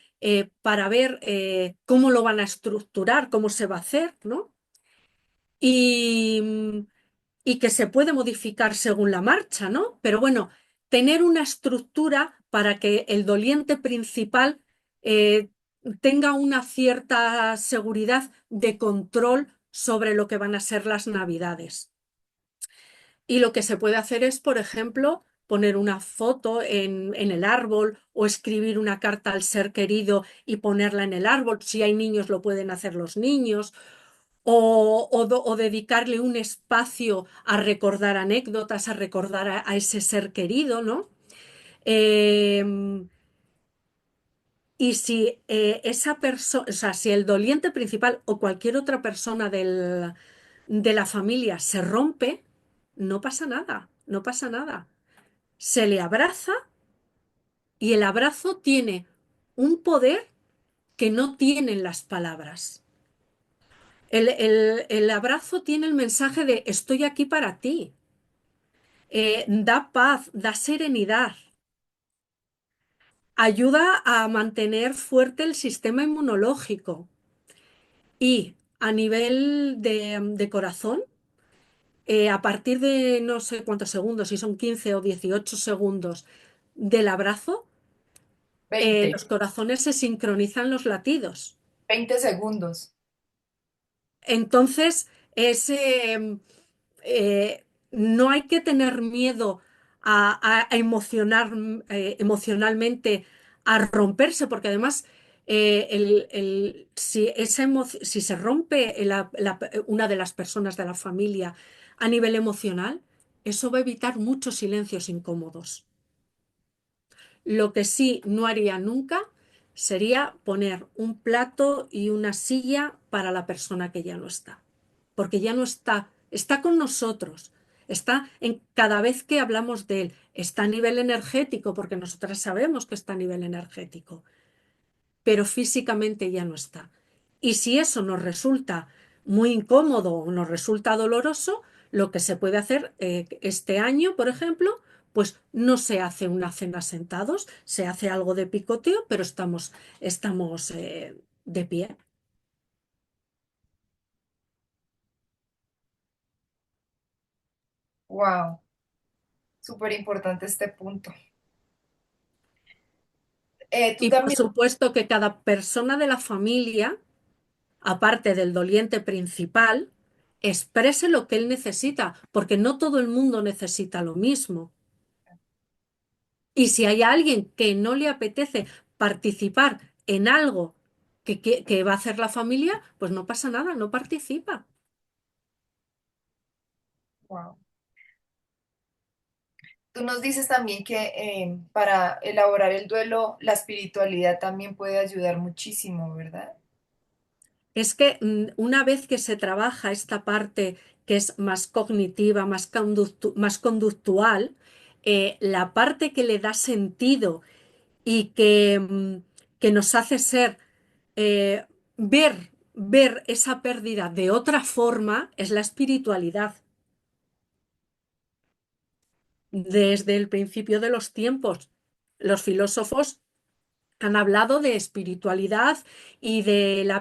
para ver cómo lo van a estructurar, cómo se va a hacer, ¿no? Y y que se puede modificar según la marcha, ¿no? Pero bueno, tener una estructura para que el doliente principal eh, tenga una cierta seguridad de control sobre lo que van a ser las Navidades. Y lo que se puede hacer es, por ejemplo, poner una foto en el árbol o escribir una carta al ser querido y ponerla en el árbol. Si hay niños, lo pueden hacer los niños. O dedicarle un espacio a recordar anécdotas, a recordar a ese ser querido, ¿no? Eh, y si esa persona, o sea, si el doliente principal o cualquier otra persona de la familia se rompe, no pasa nada, no pasa nada. Se le abraza y el abrazo tiene un poder que no tienen las palabras. El abrazo tiene el mensaje de estoy aquí para ti. Da paz, da serenidad, ayuda a mantener fuerte el sistema inmunológico y a nivel de corazón, a partir de no sé cuántos segundos, si son 15 o 18 segundos del abrazo, 20, los corazones se sincronizan los latidos. 20 segundos. Entonces, es, no hay que tener miedo a emocionar, emocionalmente, a romperse, porque además, si, si se rompe una de las personas de la familia a nivel emocional, eso va a evitar muchos silencios incómodos. Lo que sí no haría nunca sería poner un plato y una silla para la persona que ya no está, porque ya no está, está con nosotros, está en cada vez que hablamos de él, está a nivel energético, porque nosotras sabemos que está a nivel energético, pero físicamente ya no está. Y si eso nos resulta muy incómodo o nos resulta doloroso, lo que se puede hacer este año, por ejemplo, pues no se hace una cena sentados, se hace algo de picoteo, pero estamos de pie. Wow, súper importante este punto. Tú Y por también, supuesto que cada persona de la familia, aparte del doliente principal, exprese lo que él necesita, porque no todo el mundo necesita lo mismo. Y si hay alguien que no le apetece participar en algo que va a hacer la familia, pues no pasa nada, no participa. wow. Tú nos dices también que para elaborar el duelo, la espiritualidad también puede ayudar muchísimo, ¿verdad? Es que una vez que se trabaja esta parte que es más cognitiva, más conductual, la parte que le da sentido y que nos hace ser, eh, ver esa pérdida de otra forma es la espiritualidad. Desde el principio de los tiempos, los filósofos han hablado de espiritualidad y de la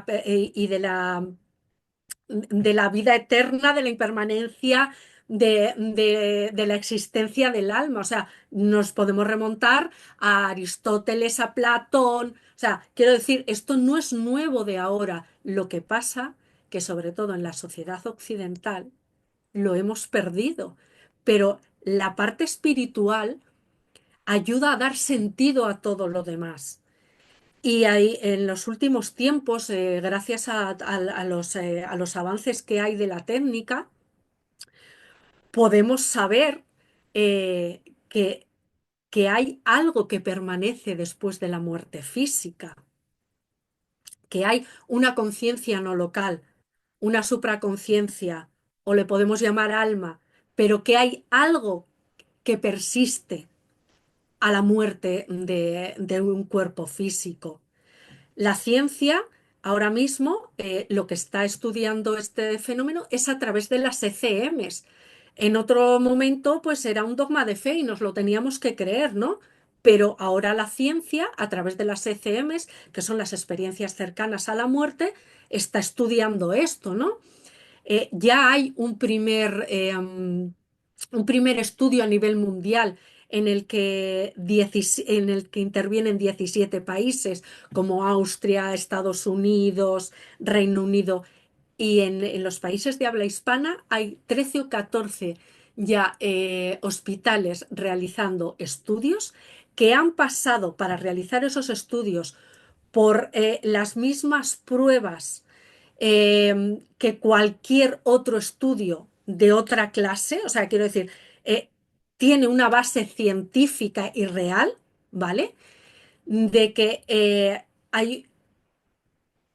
vida eterna, de la impermanencia, de la existencia del alma. O sea, nos podemos remontar a Aristóteles, a Platón. O sea, quiero decir, esto no es nuevo de ahora. Lo que pasa que sobre todo en la sociedad occidental lo hemos perdido. Pero la parte espiritual ayuda a dar sentido a todo lo demás. Y ahí, en los últimos tiempos, gracias a los avances que hay de la técnica, podemos saber eh, que, que hay algo que permanece después de la muerte física, que hay una conciencia no local, una supraconciencia, o le podemos llamar alma, pero que hay algo que persiste a la muerte de un cuerpo físico. La ciencia, ahora mismo, lo que está estudiando este fenómeno es a través de las ECMs. En otro momento, pues era un dogma de fe y nos lo teníamos que creer, ¿no? Pero ahora la ciencia, a través de las ECMs, que son las experiencias cercanas a la muerte, está estudiando esto, ¿no? ya hay un primer estudio a nivel mundial en el que intervienen 17 países como Austria, Estados Unidos, Reino Unido, y en los países de habla hispana hay 13 o 14 ya hospitales realizando estudios que han pasado para realizar esos estudios por las mismas pruebas que cualquier otro estudio de otra clase, o sea, quiero decir, eh, tiene una base científica y real, ¿vale? De que hay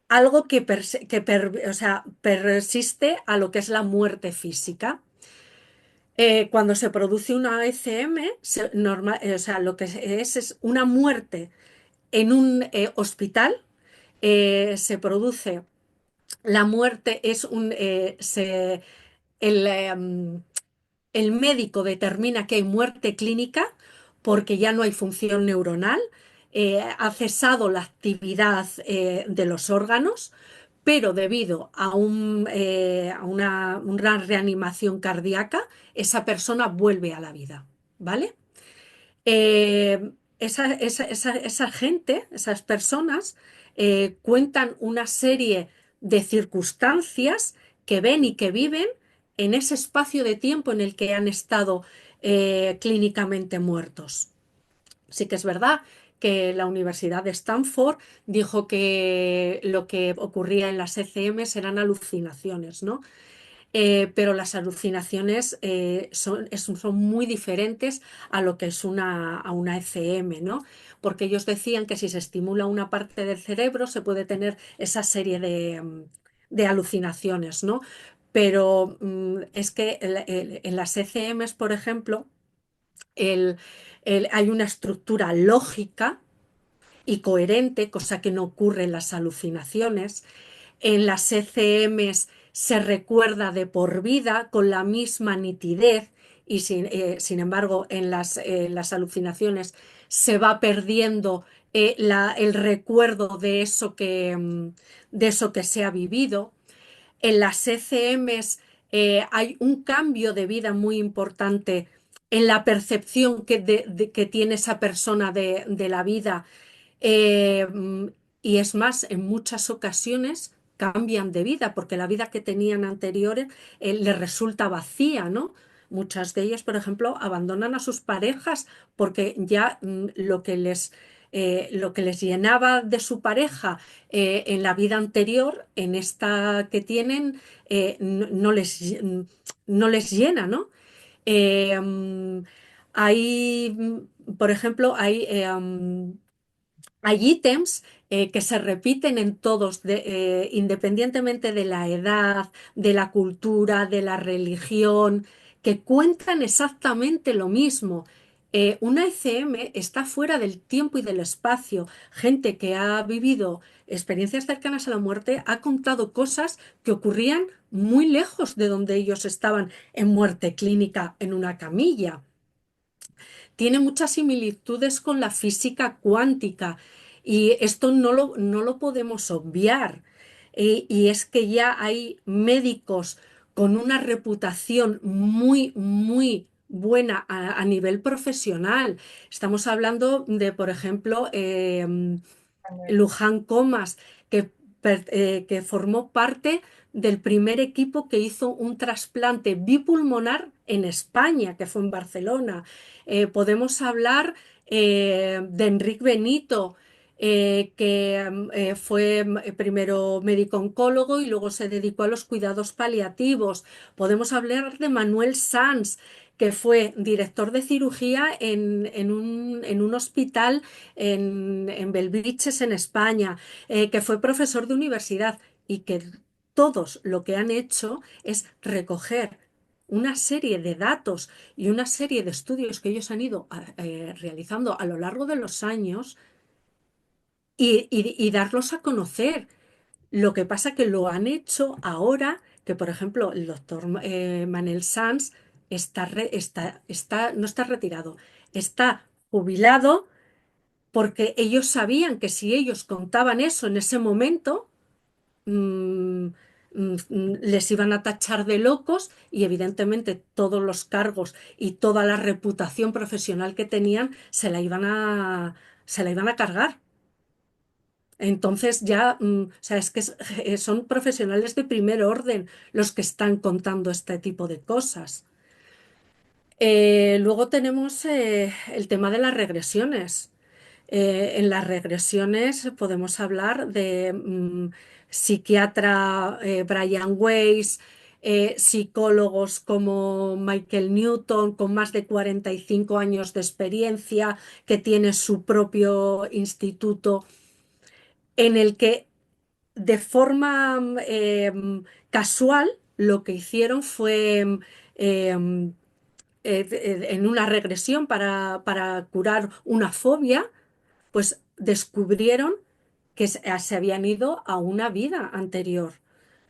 algo o sea, persiste a lo que es la muerte física. Cuando se produce una ECM, o sea, lo que es una muerte en un hospital, se produce, la muerte es el, em, el médico determina que hay muerte clínica porque ya no hay función neuronal, ha cesado la actividad de los órganos, pero debido a, una reanimación cardíaca, esa persona vuelve a la vida, ¿vale? Esa gente, esas personas, cuentan una serie de circunstancias que ven y que viven en ese espacio de tiempo en el que han estado clínicamente muertos. Sí que es verdad que la Universidad de Stanford dijo que lo que ocurría en las ECMs eran alucinaciones, ¿no? Pero las alucinaciones son muy diferentes a lo que es a una ECM, ¿no? Porque ellos decían que si se estimula una parte del cerebro se puede tener esa serie de alucinaciones, ¿no? Pero es que en las ECMs, por ejemplo, el- hay una estructura lógica y coherente, cosa que no ocurre en las alucinaciones. En las ECMs se recuerda de por vida con la misma nitidez y sin embargo las alucinaciones se va perdiendo el recuerdo de eso que se ha vivido. En las ECMs hay un cambio de vida muy importante en la percepción que tiene esa persona de la vida, eh, y es más, en muchas ocasiones cambian de vida porque la vida que tenían anteriores les resulta vacía, ¿no? Muchas de ellas, por ejemplo, abandonan a sus parejas porque ya lo que les llenaba de su pareja en la vida anterior, en esta que tienen, no les llena, ¿no? Eh, mm, por ejemplo, hay ítems que se repiten en todos, independientemente de la edad, de la cultura, de la religión, que cuentan exactamente lo mismo. Una ECM está fuera del tiempo y del espacio. Gente que ha vivido experiencias cercanas a la muerte ha contado cosas que ocurrían muy lejos de donde ellos estaban en muerte clínica en una camilla. Tiene muchas similitudes con la física cuántica y esto no lo podemos obviar. Y es que ya hay médicos con una reputación muy, muy buena a nivel profesional. Estamos hablando de, por ejemplo, Luján Comas, que formó parte del primer equipo que hizo un trasplante bipulmonar en España, que fue en Barcelona. Podemos hablar de Enric Benito, que fue primero médico oncólogo y luego se dedicó a los cuidados paliativos. Podemos hablar de Manuel Sanz, que fue director de cirugía en un hospital en Belviches, en España, que fue profesor de universidad y que todos lo que han hecho es recoger una serie de datos y una serie de estudios que ellos han ido realizando a lo largo de los años y darlos a conocer. Lo que pasa que lo han hecho ahora que, por ejemplo, el doctor Manel Sanz no está retirado, está jubilado porque ellos sabían que si ellos contaban eso en ese momento, mm, les iban a tachar de locos y evidentemente todos los cargos y toda la reputación profesional que tenían se la iban a cargar. Entonces ya, o sea, es que son profesionales de primer orden los que están contando este tipo de cosas. Luego tenemos el tema de las regresiones. En las regresiones podemos hablar de psiquiatra Brian Weiss, psicólogos como Michael Newton, con más de 45 años de experiencia, que tiene su propio instituto, en el que de forma casual lo que hicieron fue en una regresión para curar una fobia, pues descubrieron que se habían ido a una vida anterior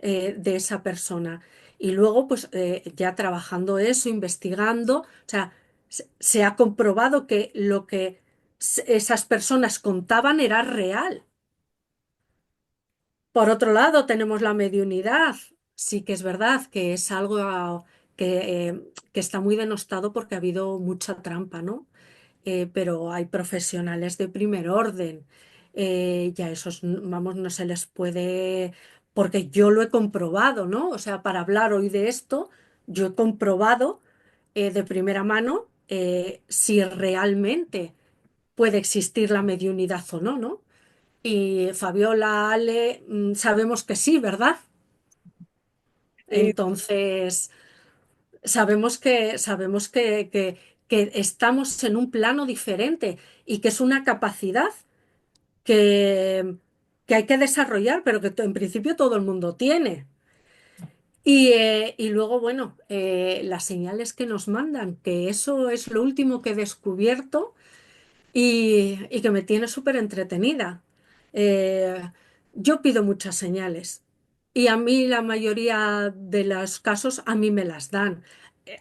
de esa persona. Y luego, pues ya trabajando eso, investigando, o sea, se ha comprobado que lo que esas personas contaban era real. Por otro lado, tenemos la mediunidad. Sí que es verdad que es algo que está muy denostado porque ha habido mucha trampa, ¿no? Pero hay profesionales de primer orden. Ya esos, vamos, no se les puede, porque yo lo he comprobado, ¿no? O sea, para hablar hoy de esto, yo he comprobado de primera mano si realmente puede existir la mediunidad o no, ¿no? Y Fabiola, Ale, sabemos que sí, ¿verdad? Sí. Entonces, sabemos que estamos en un plano diferente y que es una capacidad que, que hay que desarrollar, pero que en principio todo el mundo tiene. Y luego, bueno, las señales que nos mandan, que eso es lo último que he descubierto y que me tiene súper entretenida. Eh, yo pido muchas señales y a mí la mayoría de los casos a mí me las dan.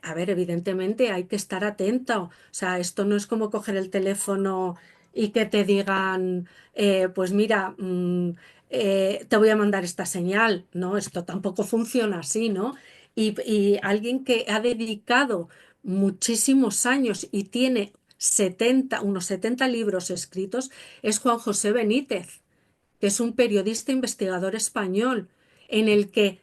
A ver, evidentemente hay que estar atento. O sea, esto no es como coger el teléfono y que te digan, pues mira, te voy a mandar esta señal. No, esto tampoco funciona así, ¿no? Y alguien que ha dedicado muchísimos años y tiene unos 70 libros escritos, es Juan José Benítez, que es un periodista investigador español, en el que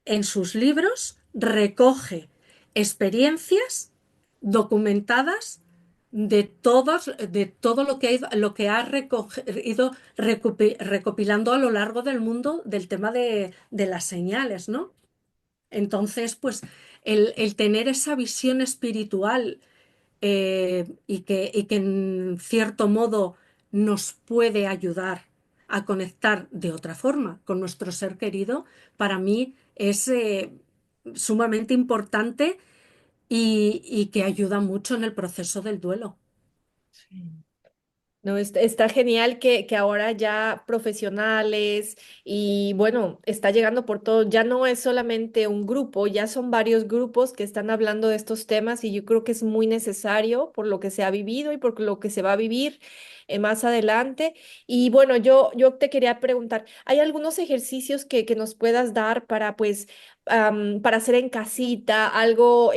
en sus libros recoge experiencias documentadas de todo lo que ha ido recopilando a lo largo del mundo del tema de las señales, ¿no? Entonces, pues el tener esa visión espiritual y que en cierto modo nos puede ayudar a conectar de otra forma con nuestro ser querido, para mí es sumamente importante y que ayuda mucho en el proceso del duelo. Sí. No, está genial que ahora ya profesionales y bueno, está llegando por todo, ya no es solamente un grupo, ya son varios grupos que están hablando de estos temas y yo creo que es muy necesario por lo que se ha vivido y por lo que se va a vivir más adelante. Y bueno, yo te quería preguntar, ¿hay algunos ejercicios que nos puedas dar para pues, para hacer en casita, algo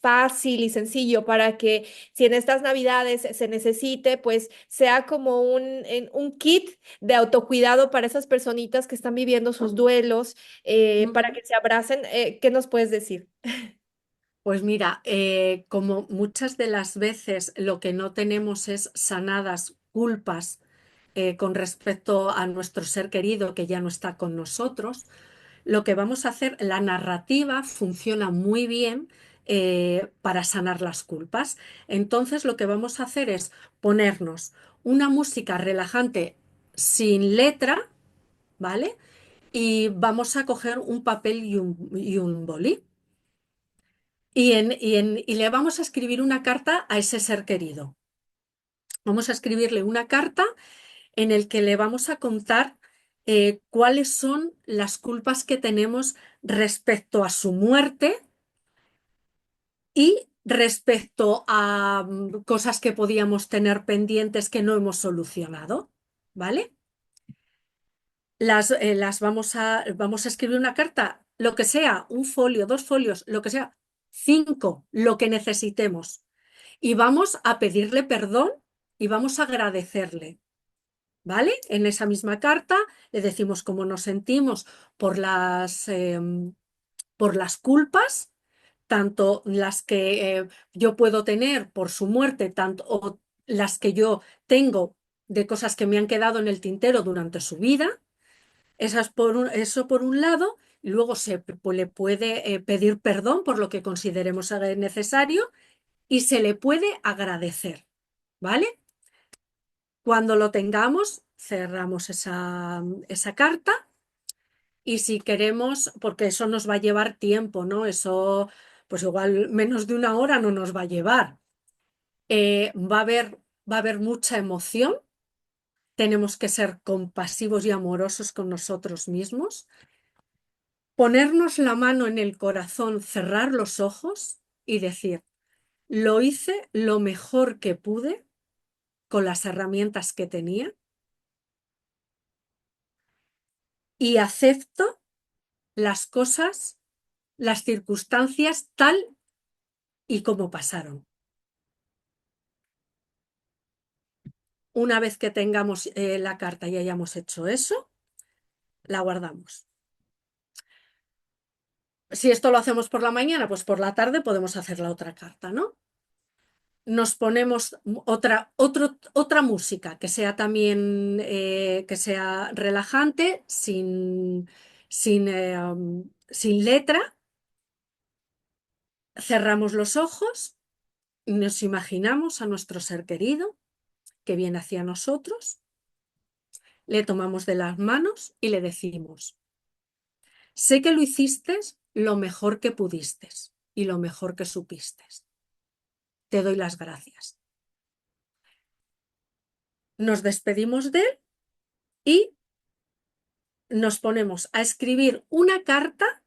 fácil y sencillo para que si en estas navidades se necesite, pues sea como un kit de autocuidado para esas personitas que están viviendo sus duelos, para Ujú. que se abracen? ¿Qué nos puedes decir? Pues mira, como muchas de las veces lo que no tenemos es sanadas culpas con respecto a nuestro ser querido que ya no está con nosotros, lo que vamos a hacer, la narrativa funciona muy bien para sanar las culpas. Entonces, lo que vamos a hacer es ponernos una música relajante sin letra, ¿vale? Y vamos a coger un papel y un bolí. Y le vamos a escribir una carta a ese ser querido. Vamos a escribirle una carta en el que le vamos a contar cuáles son las culpas que tenemos respecto a su muerte y respecto a cosas que podíamos tener pendientes que no hemos solucionado, ¿vale? vamos a escribir una carta, lo que sea, un folio, 2 folios, lo que sea, 5, lo que necesitemos. Y vamos a pedirle perdón y vamos a agradecerle, ¿vale? En esa misma carta le decimos cómo nos sentimos por por las culpas, tanto las que yo puedo tener por su muerte, tanto o las que yo tengo de cosas que me han quedado en el tintero durante su vida. Eso por un lado, y luego le puede pedir perdón por lo que consideremos necesario y se le puede agradecer, ¿vale? Cuando lo tengamos, cerramos esa carta y si queremos, porque eso nos va a llevar tiempo, ¿no? Eso, pues igual menos de una hora no nos va a llevar. Va a haber mucha emoción, tenemos que ser compasivos y amorosos con nosotros mismos, ponernos la mano en el corazón, cerrar los ojos y decir, lo hice lo mejor que pude con las herramientas que tenía y acepto las cosas, las circunstancias tal y como pasaron. Una vez que tengamos la carta y hayamos hecho eso, la guardamos. Si esto lo hacemos por la mañana, pues por la tarde podemos hacer la otra carta, ¿no? Nos ponemos otra música que sea también que sea relajante, sin letra. Cerramos los ojos, nos imaginamos a nuestro ser querido que viene hacia nosotros, le tomamos de las manos y le decimos, sé que lo hiciste lo mejor que pudiste y lo mejor que supiste. Te doy las gracias. Nos despedimos de él y nos ponemos a escribir una carta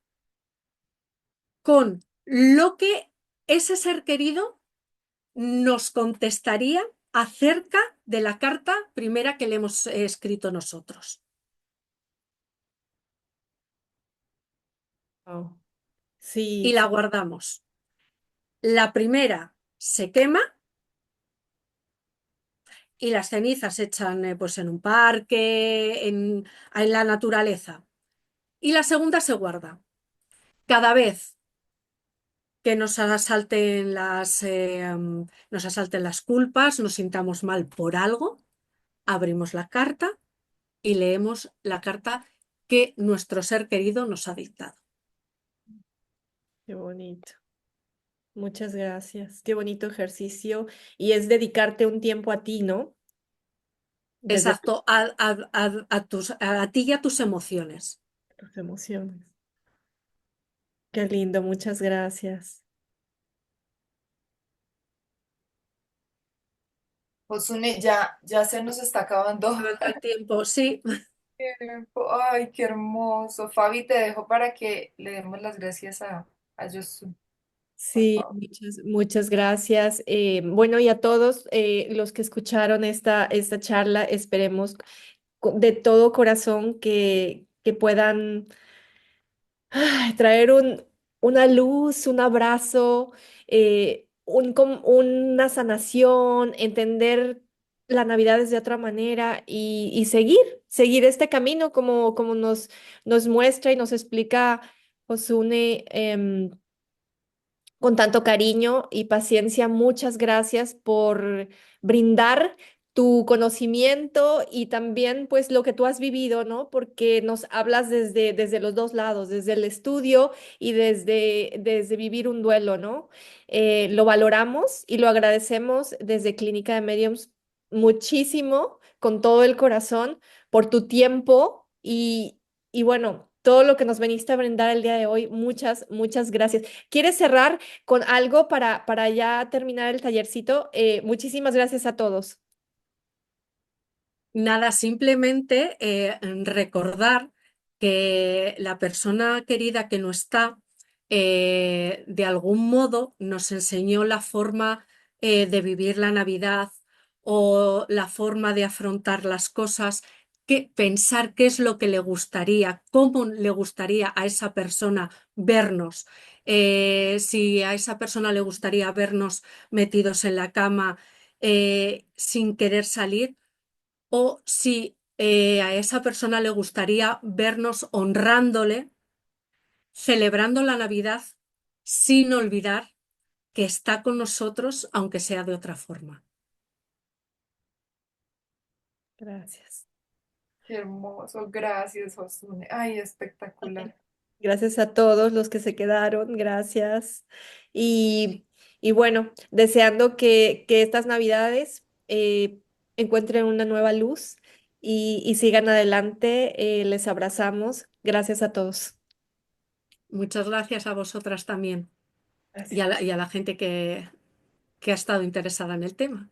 con lo que ese ser querido nos contestaría acerca de la carta primera que le hemos escrito nosotros. Wow. Y Sí, la sí, guardamos. La primera se quema y las cenizas se echan pues en un parque, en la naturaleza. Y la segunda se guarda. Cada vez que nos asalten las culpas, nos sintamos mal por algo, abrimos la carta y leemos la carta que nuestro ser querido nos ha dictado. qué bonito. Muchas gracias. Qué bonito ejercicio. Y es dedicarte un tiempo a ti, ¿no? Desde Exacto, a ti y a tus emociones. tus emociones. Qué lindo, muchas gracias. Josune, ya se nos está acabando Acabando el tiempo, sí. el tiempo. Ay, qué hermoso. Fabi, te dejo para que le demos las gracias a Yosu, por Sí, favor. muchas gracias. Bueno, y a todos los que escucharon esta charla, esperemos de todo corazón que puedan traer una luz, un abrazo, una sanación, entender la Navidad desde otra manera y seguir este camino como nos muestra y nos explica Josune. Con tanto cariño y paciencia, muchas gracias por brindar tu conocimiento y también pues lo que tú has vivido, ¿no? Porque nos hablas desde los dos lados, desde el estudio y desde vivir un duelo, ¿no? Lo valoramos y lo agradecemos desde Clínica de Mediums muchísimo, con todo el corazón, por tu tiempo y bueno, todo lo que nos veniste a brindar el día de hoy. Muchas gracias. ¿Quieres cerrar con algo para ya terminar el tallercito? Muchísimas gracias a todos. Nada, simplemente recordar que la persona querida que no está, de algún modo nos enseñó la forma de vivir la Navidad o la forma de afrontar las cosas pensar qué es lo que le gustaría, cómo le gustaría a esa persona vernos. Si a esa persona le gustaría vernos metidos en la cama sin querer salir, o si a esa persona le gustaría vernos honrándole, celebrando la Navidad sin olvidar que está con nosotros, aunque sea de otra forma. Gracias. Qué hermoso, gracias, Josune. Ay, espectacular. Gracias a todos los que se quedaron, gracias. Y, y bueno, deseando que estas Navidades encuentren una nueva luz y sigan adelante. Les abrazamos. Gracias a todos. Muchas gracias a vosotras también y Gracias. y a la gente que ha estado interesada en el tema.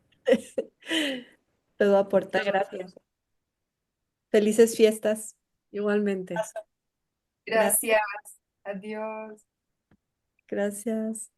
Todo aporta, Muchas gracias. gracias. Felices fiestas. Igualmente. Gracias. Gracias, adiós. Gracias.